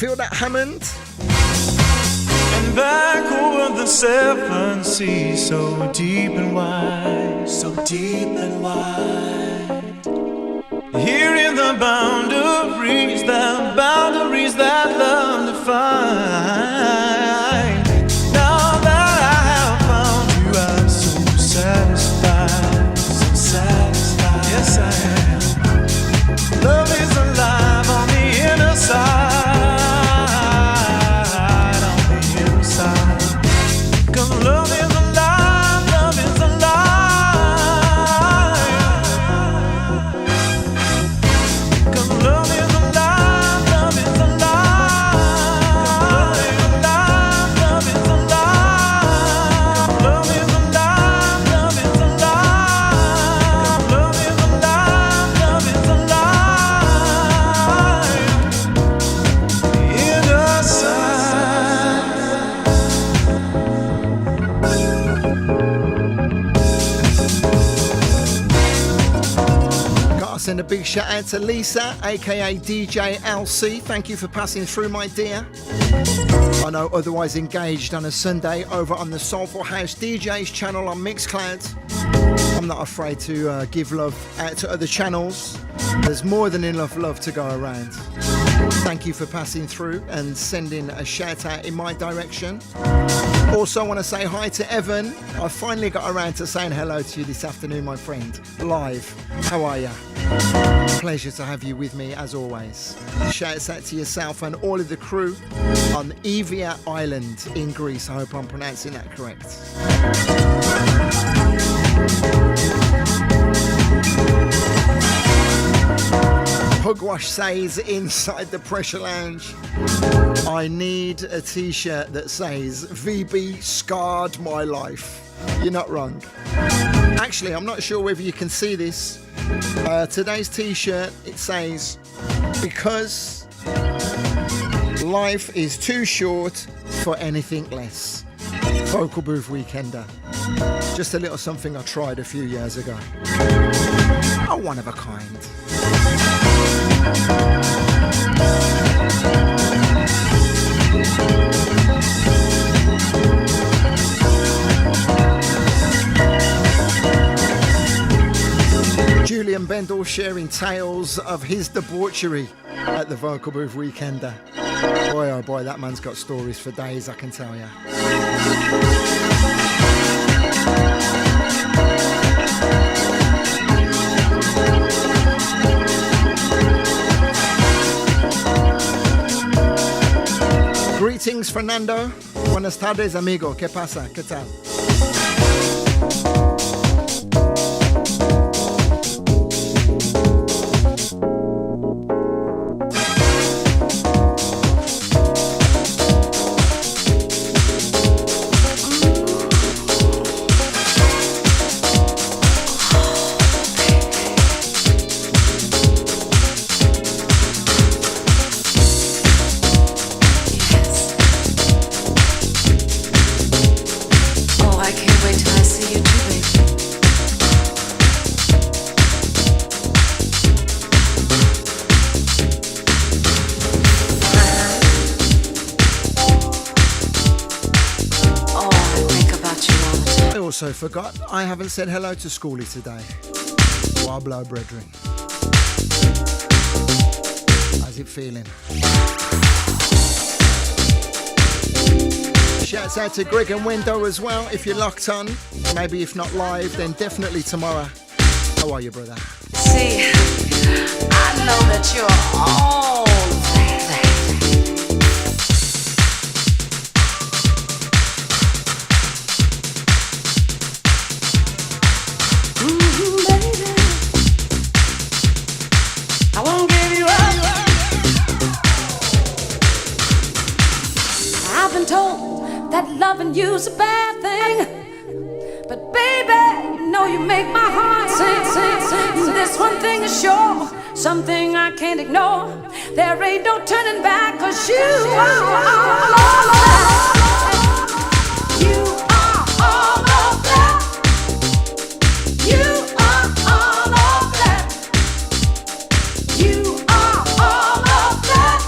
Feel that Hammond? And back over the seven seas, so deep and wide, so deep and wide. Here in the boundaries that love define. Now that I have found you, I'm so satisfied, so satisfied. Yes, I am. Love is alive on the inner side, on the inner side. 'Cause love is alive, love is alive. 'Cause love is alive, love is alive. Love is alive, love is alive. Love is alive, love is alive. Love is alive, love is alive. Inner side. Gotta send a big shout out to Lisa, aka DJ LC. Thank you for passing through, my dear. I know otherwise engaged on a Sunday over on the Soulful House DJs channel on Mixcloud. I'm not afraid to give love out to other channels. There's more than enough love to go around. Thank you for passing through and sending a shout out in my direction. Also want to say hi to Evan. I finally got around to saying hello to you this afternoon, my friend. Live. How are you? Pleasure to have you with me as always. Shouts out to yourself and all of the crew on Evia Island in Greece. I hope I'm pronouncing that correct. Pugwash says inside the Pressure Lounge, I need a t-shirt that says VB scarred my life. You're not wrong. Actually, I'm not sure whether you can see this. Today's t-shirt, it says, because life is too short for anything less. Vocal Booth Weekender. Just a little something I tried a few years ago. Oh, one of a kind. Julian Bendel sharing tales of his debauchery at the Vocal Booth Weekender. Boy, oh boy, that man's got stories for days, I can tell you. Greetings, Fernando. Buenas tardes, amigo. ¿Qué pasa? ¿Qué tal? Also forgot, I haven't said hello to Schoolie today. Wablo, brethren. How's it feeling? Shouts out to Greg and Wendo as well, if you're locked on. Maybe if not live, then definitely tomorrow. How are you, brother? See, I know that you're all that. I won't give you up. I've been told that loving you's a bad thing, but baby, you know you make my heart sing, sing, sing. This one thing is sure, something I can't ignore. There ain't no turning back, 'cause you are all of that. You are all of that. You are all of that. You are all of that.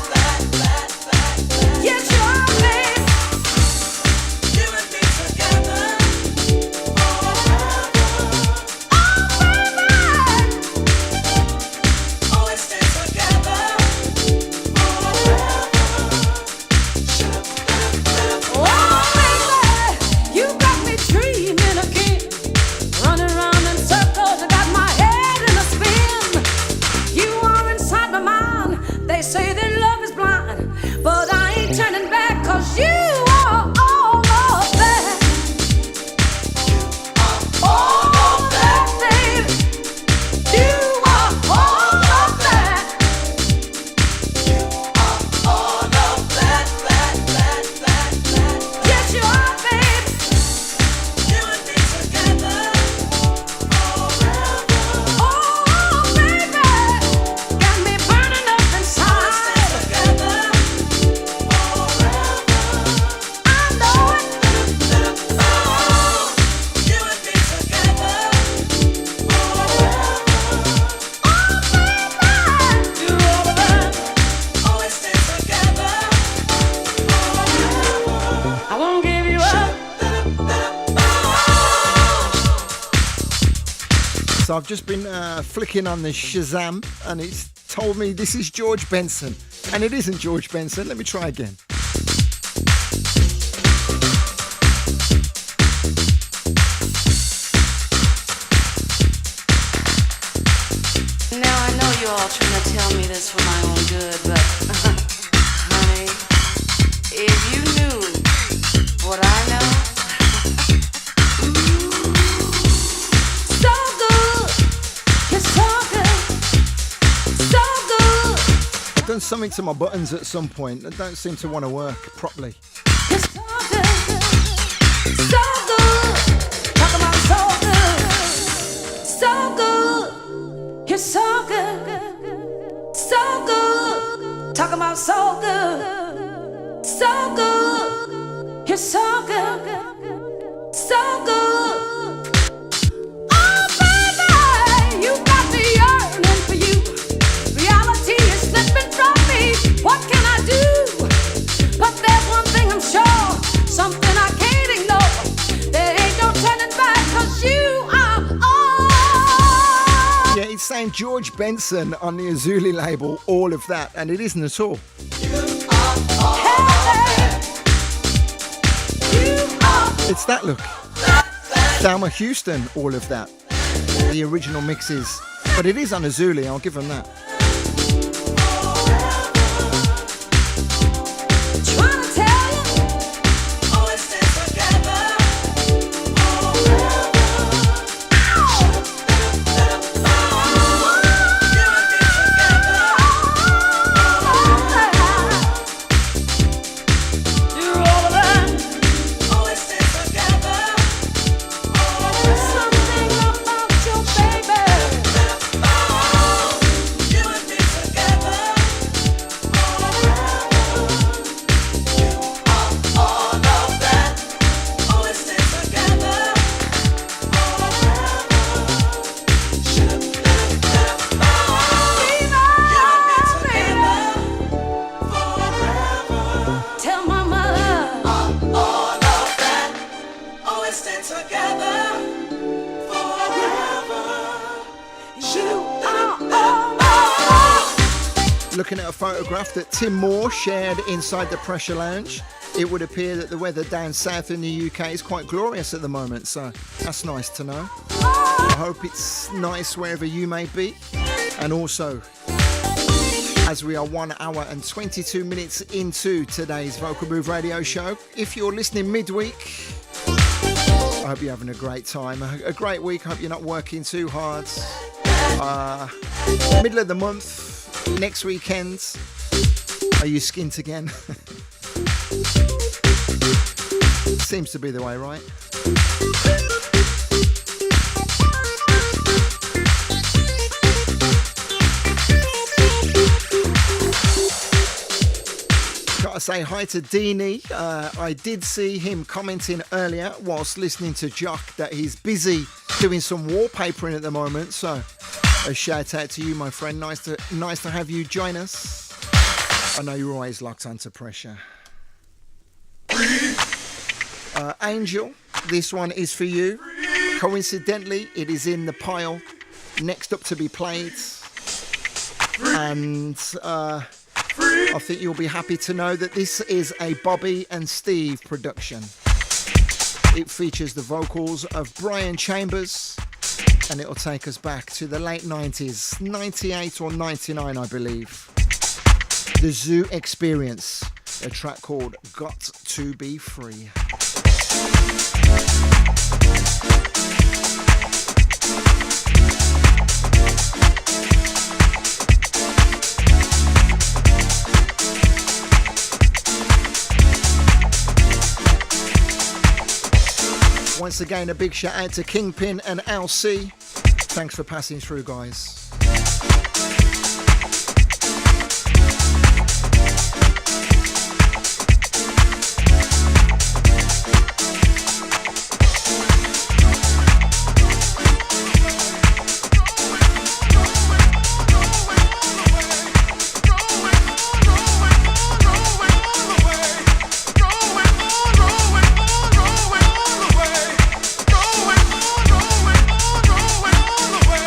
So I've just been flicking on the Shazam and it's told me this is George Benson. And it isn't George Benson. Let me try again. Now I know you're all trying to tell me this for my own good, but honey, if you knew what I know. So good, it's so good, so good. I've done something to my buttons at some point that don't seem to want to work properly. It's so good, so good. Talk about so good, so good. It's so good, so good. Talk about so good, so good. It's so good, so good. Oh baby, you got me yearning for you. Reality is slipping from me. What can I do? But there's one thing I'm sure, something I can't ignore. There ain't no turning back, 'cause you are all. Yeah, it's saying George Benson on the Azuli label, all of that, and it isn't at all. It's that look. Thelma Houston, all of that. The original mixes. But it is on Azuli, I'll give them that. Looking at a photograph that Tim Moore shared inside the Pressure Lounge, it would appear that the weather down south in the UK is quite glorious at the moment, so that's nice to know. I hope it's nice wherever you may be. And also, as we are 1 hour and 22 minutes into today's Vocal Move Radio show, if you're listening midweek, I hope you're having a great time, a great week. I hope you're not working too hard. Middle of the month, next weekend, are you skint again? Seems to be the way, right? Gotta say hi to Deanie. I did see him commenting earlier whilst listening to Jock that he's busy doing some wallpapering at the moment, so a shout out to you, my friend. Nice to have you join us. I know you're always locked onto Pressure. Angel, this one is for you. Coincidentally, it is in the pile next up to be played. And I think you'll be happy to know that this is a Bobby and Steve production. It features the vocals of Brian Chambers, and it'll take us back to the late 90s, 98 or 99, I believe. The Zoo Experience, a track called Got to Be Free. Once again, a big shout out to Kingpin and LC. Thanks for passing through, guys. Away.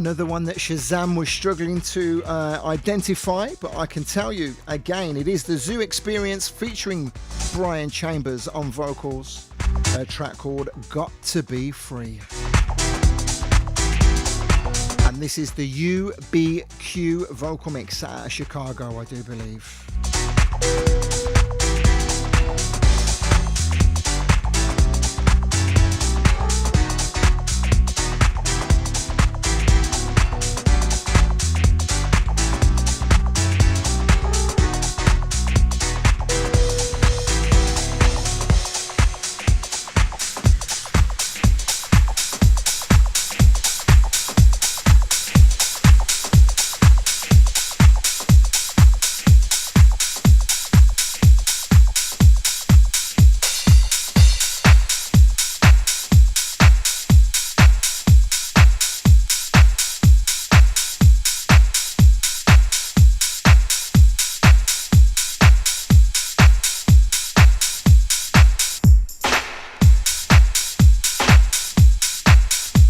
Another one that Shazam was struggling to identify, but I can tell you again, it is the Zoo Experience featuring Brian Chambers on vocals, a track called Got to Be Free. And this is the UBQ vocal mix out of Chicago, I do believe.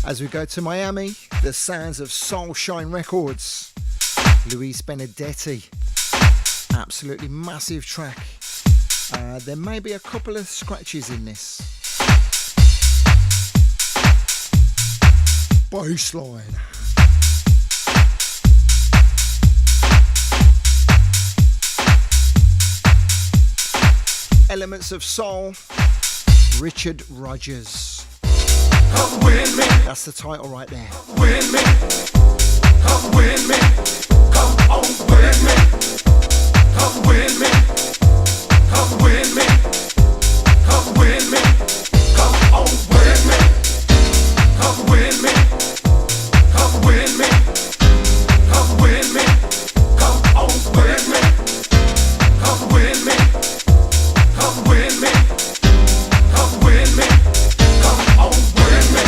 As we go to Miami, the sounds of Soul Shine Records, Luis Benedetti, absolutely massive track. There may be a couple of scratches in this. Bassline. Elements of soul, Richard Rogers. Come with me. That's the title right there. With me. Come with me. Come on with me. Come with me. Come with me. Come with me. Come on with me. Come with me. Come with me. Come with me. Come on with me. Come with me. Come with me. Come with me. Come on with me.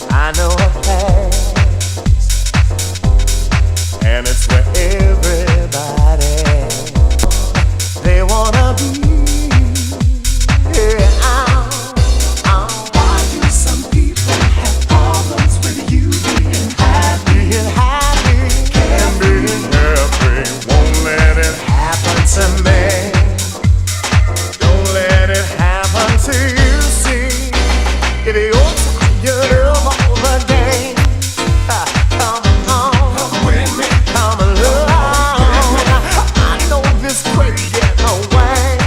I know a place, and it's where everybody they wanna be. Yeah, why do some people have problems with you being happy? Being happy, can't being happy, won't let it happen to me. Don't let it happen to you. See, if you're tired of all the games, come on, come with me, come along. I know this crazy get away,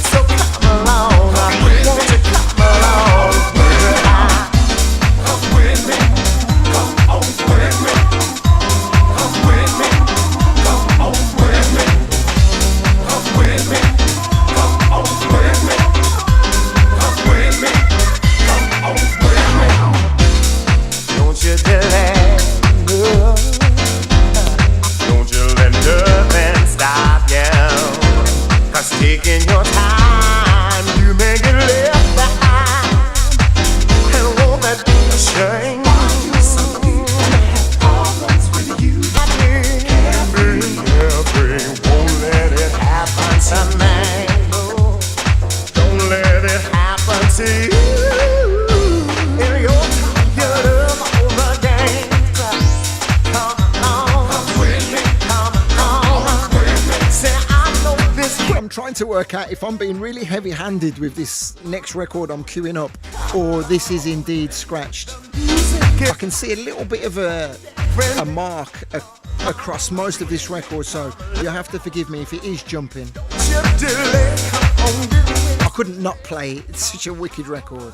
so come along. Won't you come along? Come with me. Come on with me. Come with me. Come on with me. Come with me. Come on with me. Come with me. Come on with me. Don't you delay, no. Don't you let nothing stop you. 'Cause taking your time, you may get left behind. And won't that be a shame? Some people have problems with you. Can't be happy, won't let it happen to me. No, don't let it happen to you. If you're tired of all the games, come on, Come with me. come on. Say I know this. I'm trying to work out if I'm being really heavy-handed with this next record I'm queuing up, or this is indeed scratched. I can see a little bit of a mark across most of this record, so you'll have to forgive me if it is jumping. I couldn't not play it. It's such a wicked record.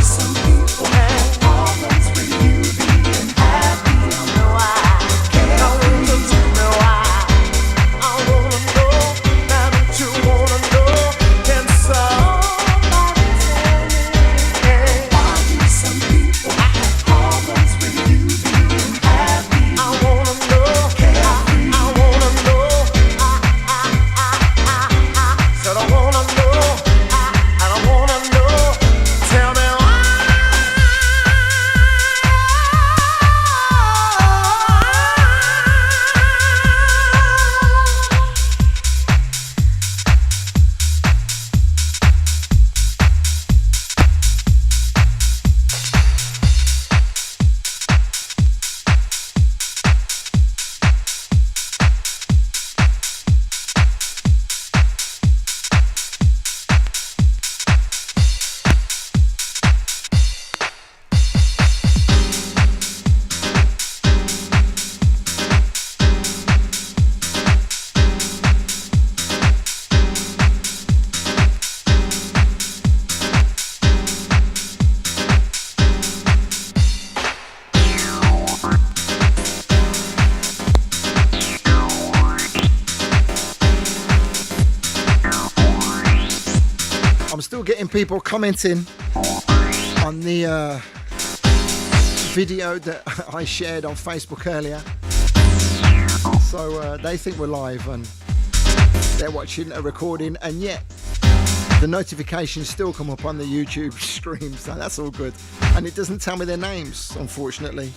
Some people have problems with you being happy. Can somebody tell me? I'm still getting people commenting on the video that I shared on Facebook earlier. So they think we're live and they're watching a recording, and yet the notifications still come up on the YouTube stream, so that's all good. And it doesn't tell me their names, unfortunately.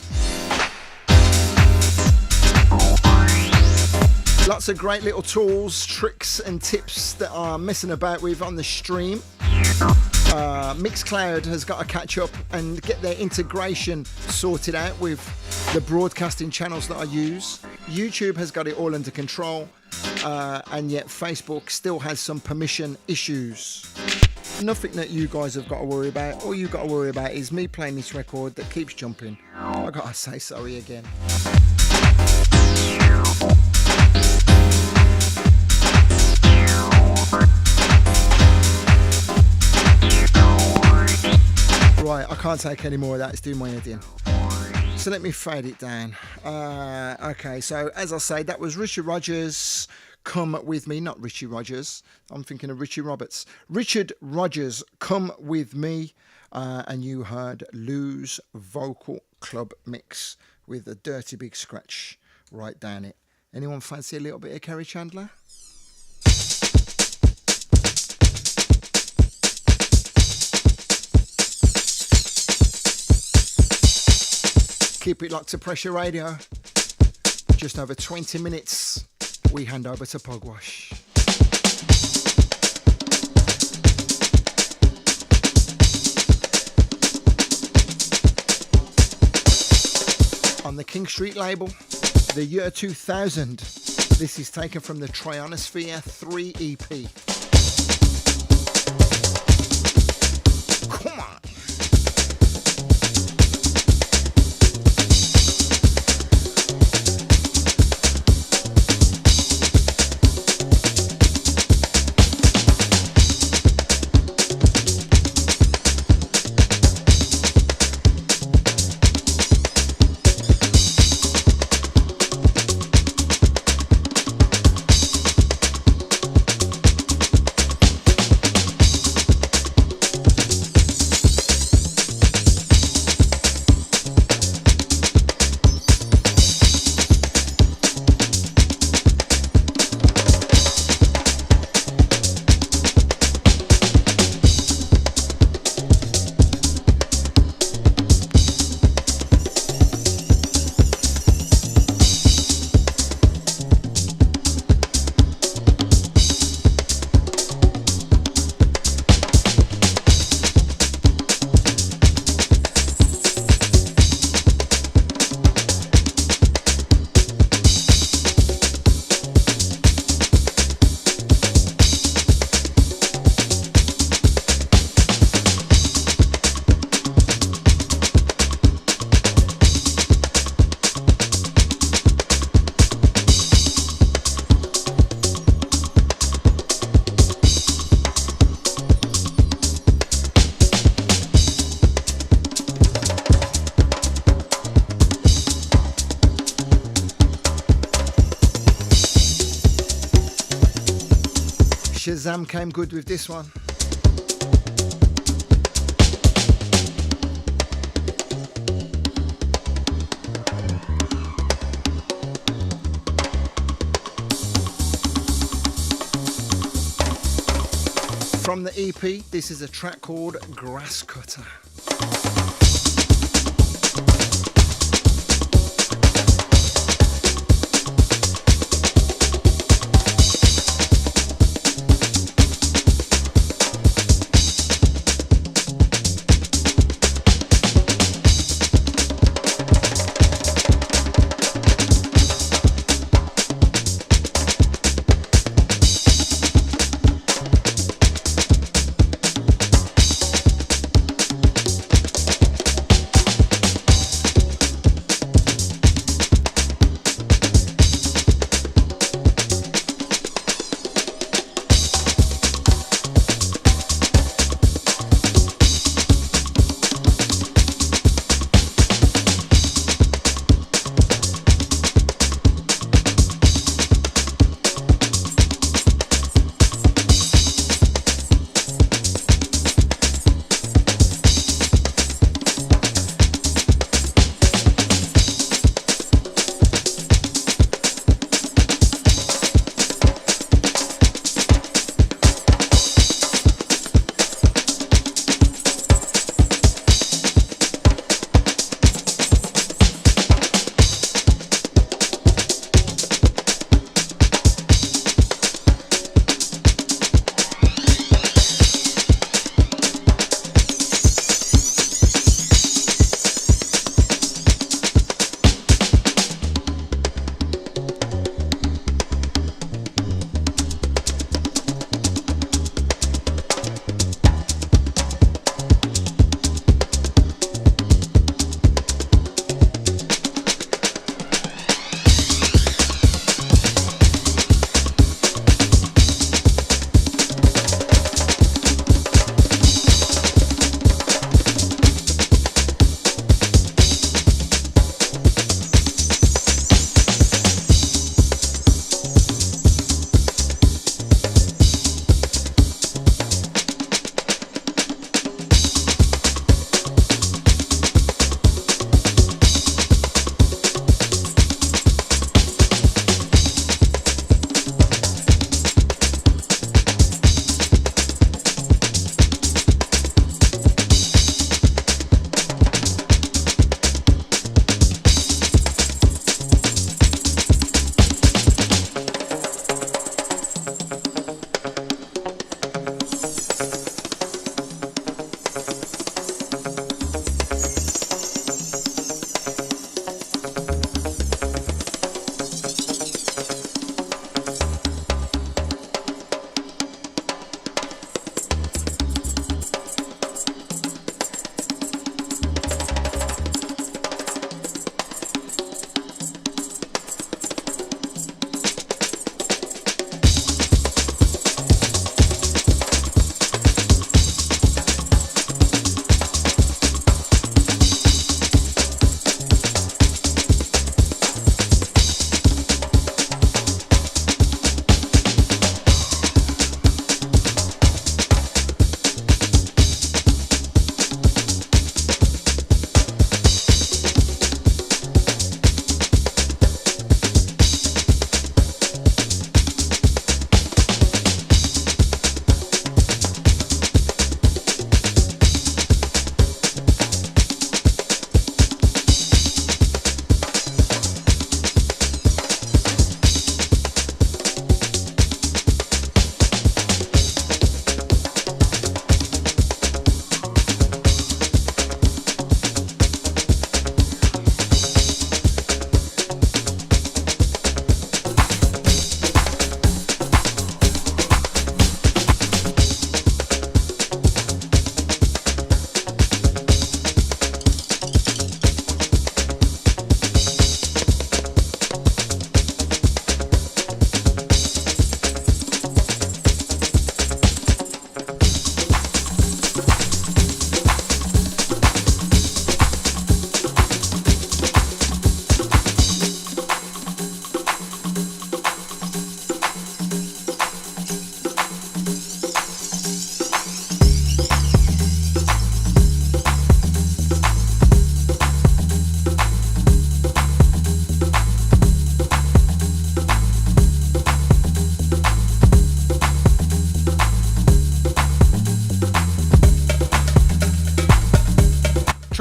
Lots of great little tools, tricks and tips that I'm messing about with on the stream. Mixcloud has got to catch up and get their integration sorted out with the broadcasting channels that I use. YouTube has got it all under control, and yet Facebook still has some permission issues. Nothing that you guys have got to worry about. All you've got to worry about is me playing this record that keeps jumping. I gotta say sorry again. Right, I can't take any more of that, it's doing my head in. So let me fade it down. Okay, so as I say, that was Richard Rogers, Come With Me, not Richie Rogers. I'm thinking of Richie Roberts. Richard Rogers, Come With Me, and you heard Lou's Vocal Club Mix with a dirty big scratch right down it. Anyone fancy a little bit of Kerry Chandler? Keep it locked to Pressure Radio. Just over 20 minutes, we hand over to Pugwash. On the King Street label, the year 2000. This is taken from the Trionosphere 3 EP. Come on. Shazam came good with this one. From the EP, this is a track called Grass Cutter.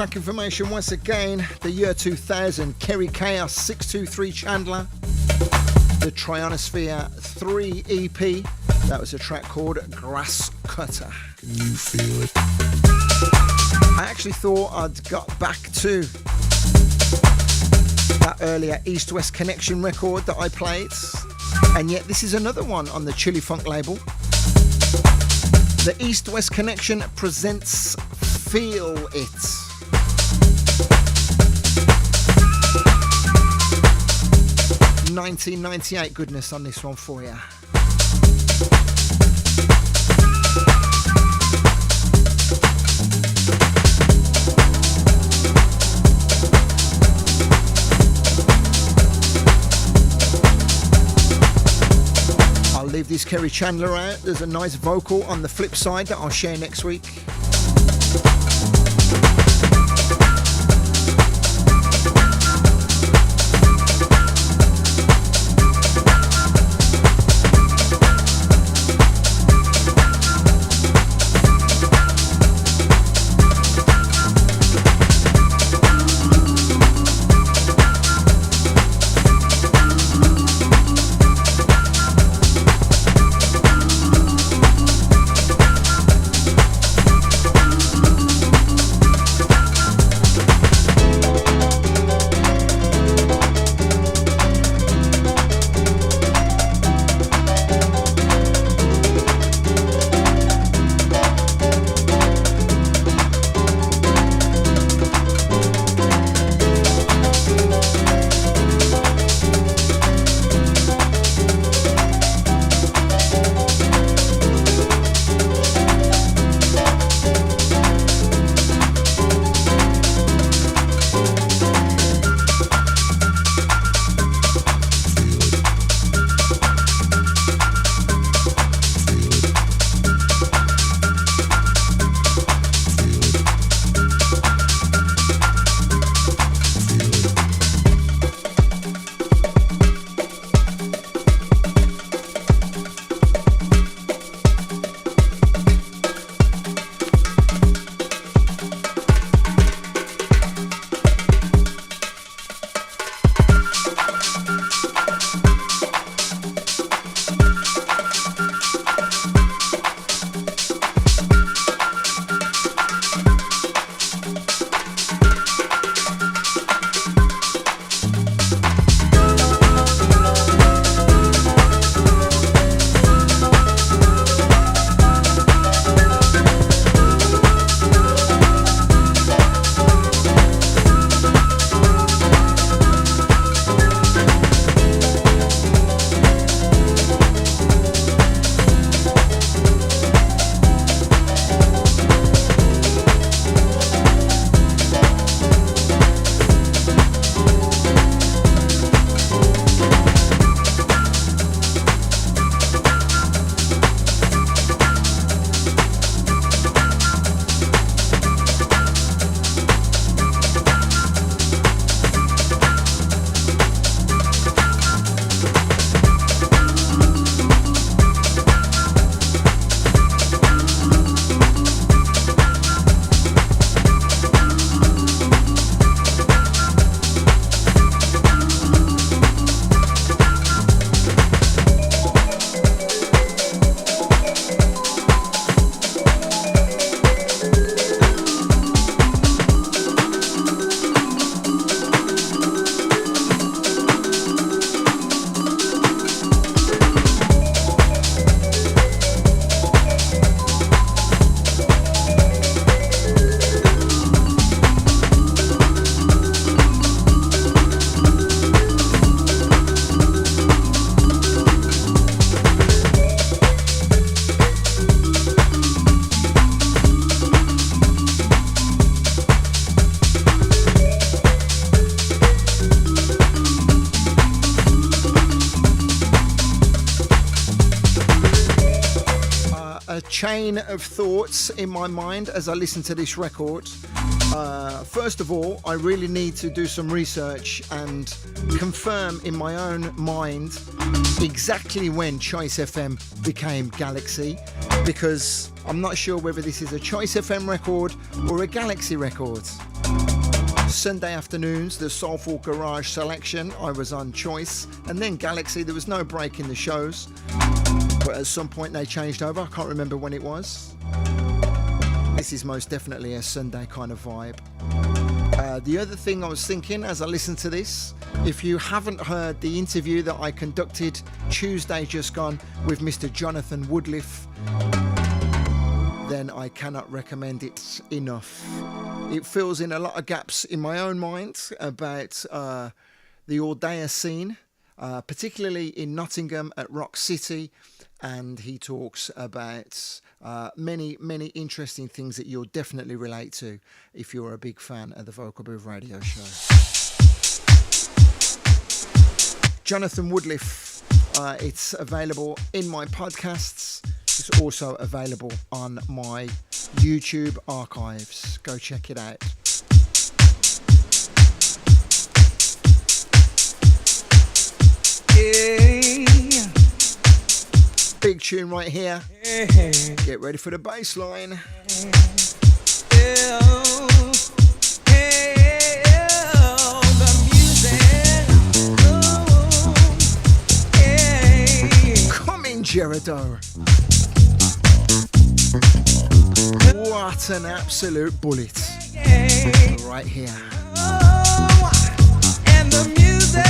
track information once again. The year 2000, Kerry Chaos 623 Chandler. The Trionosphere 3 EP. That was a track called Grass Cutter. Can you feel it? I actually thought I'd got back to that earlier East-West Connection record that I played. And yet this is another one on the Chili Funk label. The East-West Connection presents Feel It. ...1998 goodness on this one for you. I'll leave this Kerry Chandler out. There's a nice vocal on the flip side that I'll share next week. chain of thoughts in my mind as I listen to this record. First of all, I really need to do some research and confirm in my own mind exactly when Choice FM became Galaxy, because I'm not sure whether this is a Choice FM record or a Galaxy record. Sunday afternoons, the Soulful Garage selection, I was on Choice, and then Galaxy. There was no break in the shows, but at some point they changed over. I can't remember when it was. This is most definitely a Sunday kind of vibe. The other thing I was thinking as I listened to this, if you haven't heard the interview that I conducted Tuesday just gone with Mr. Jonathan Woodliff, then I cannot recommend it enough. It fills in a lot of gaps in my own mind about the Ordea scene, particularly in Nottingham at Rock City, and he talks about many interesting things that you'll definitely relate to if you're a big fan of the Vocal Booth Radio Show. Jonathan Woodliff, it's available in my podcasts. It's also available on my YouTube archives. Go check it out. Hey. Big tune right here. Get ready for the bass line. Come in, Gerardo. What an absolute bullet. Right here. And the music,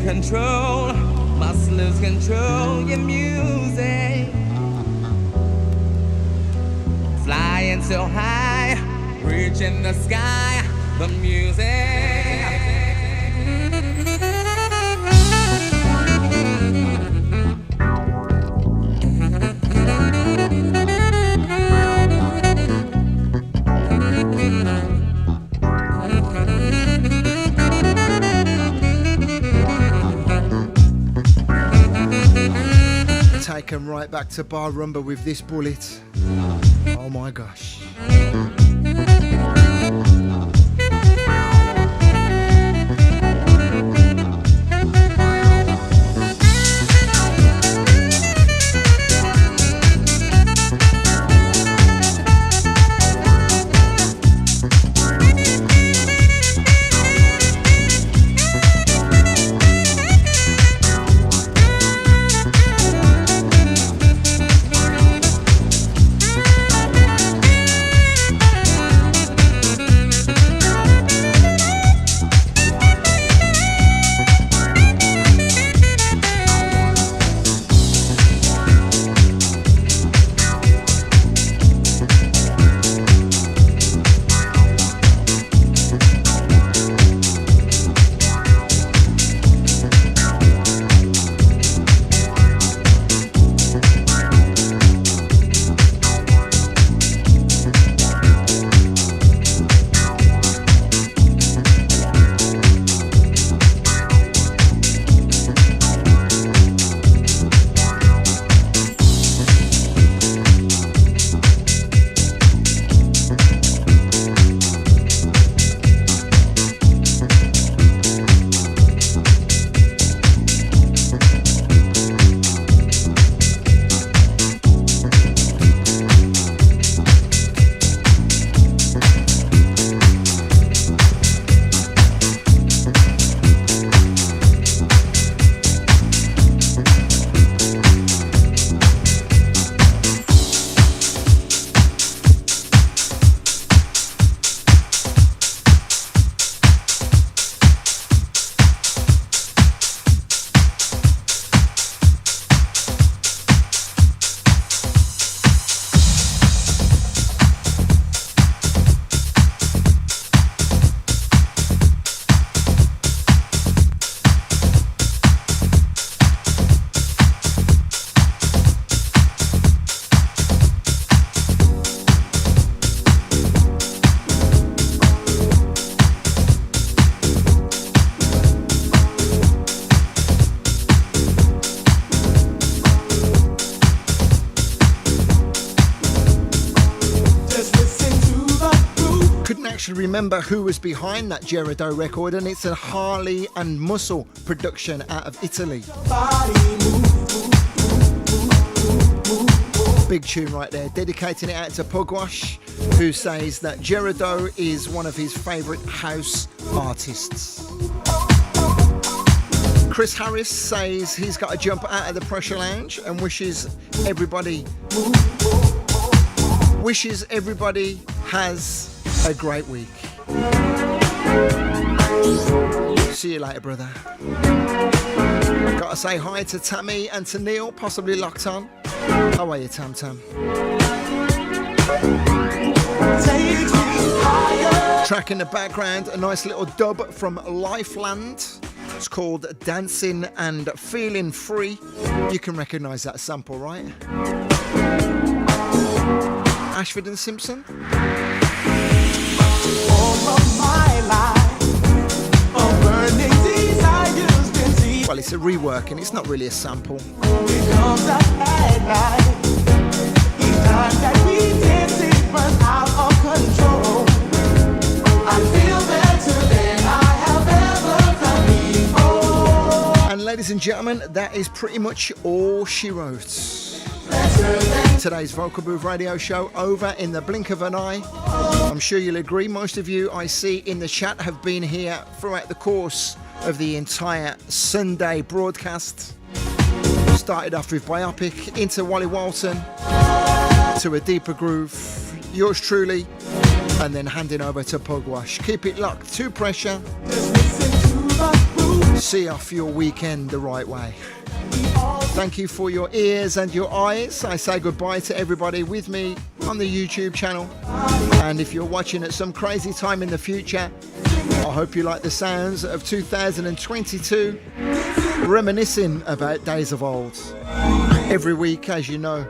control, must lose control, your music. Flying so high, reaching the sky, the music. take them right back to Bar Rumba with this bullet. Oh my gosh. Remember who was behind that Gerudo record, and it's a Harley and Muscle production out of Italy. Big tune right there, dedicating it out to Pugwash, who says that Gerudo is one of his favourite house artists. Chris Harris says he's got to jump out of the Pressure Lounge and wishes everybody has a great week. See you later, brother. Gotta say hi to Tammy and to Neil, possibly locked on. How are you, Tam Tam? Track in the background, a nice little dub from Lifeland. It's called Dancing and Feeling Free. You can recognise that sample, right? Ashford and Simpson. Well, it's a rework and it's not really a sample. And ladies and gentlemen, that is pretty much all she wrote. Today's Vocal Booth radio show over in the blink of an eye. I'm sure you'll agree, most of you I see in the chat have been here throughout the course of the entire Sunday broadcast. Started off with Biopic, into Wally Walton, to A Deeper Groove, yours truly, and then handing over to Pugwash. Keep it locked to Pressure. See off your weekend the right way. Thank you for your ears and your eyes. I say goodbye to everybody with me on the YouTube channel. And if you're watching at some crazy time in the future, I hope you like the sounds of 2022, reminiscing about days of old. Every week, as you know,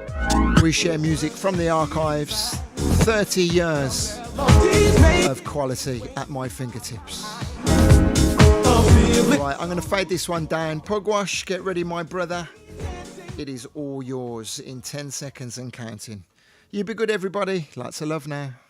we share music from the archives. 30 years of quality at my fingertips. Right, I'm going to fade this one down. Pugwash, get ready, my brother. It is all yours in 10 seconds and counting. You be good, everybody. Lots of love now.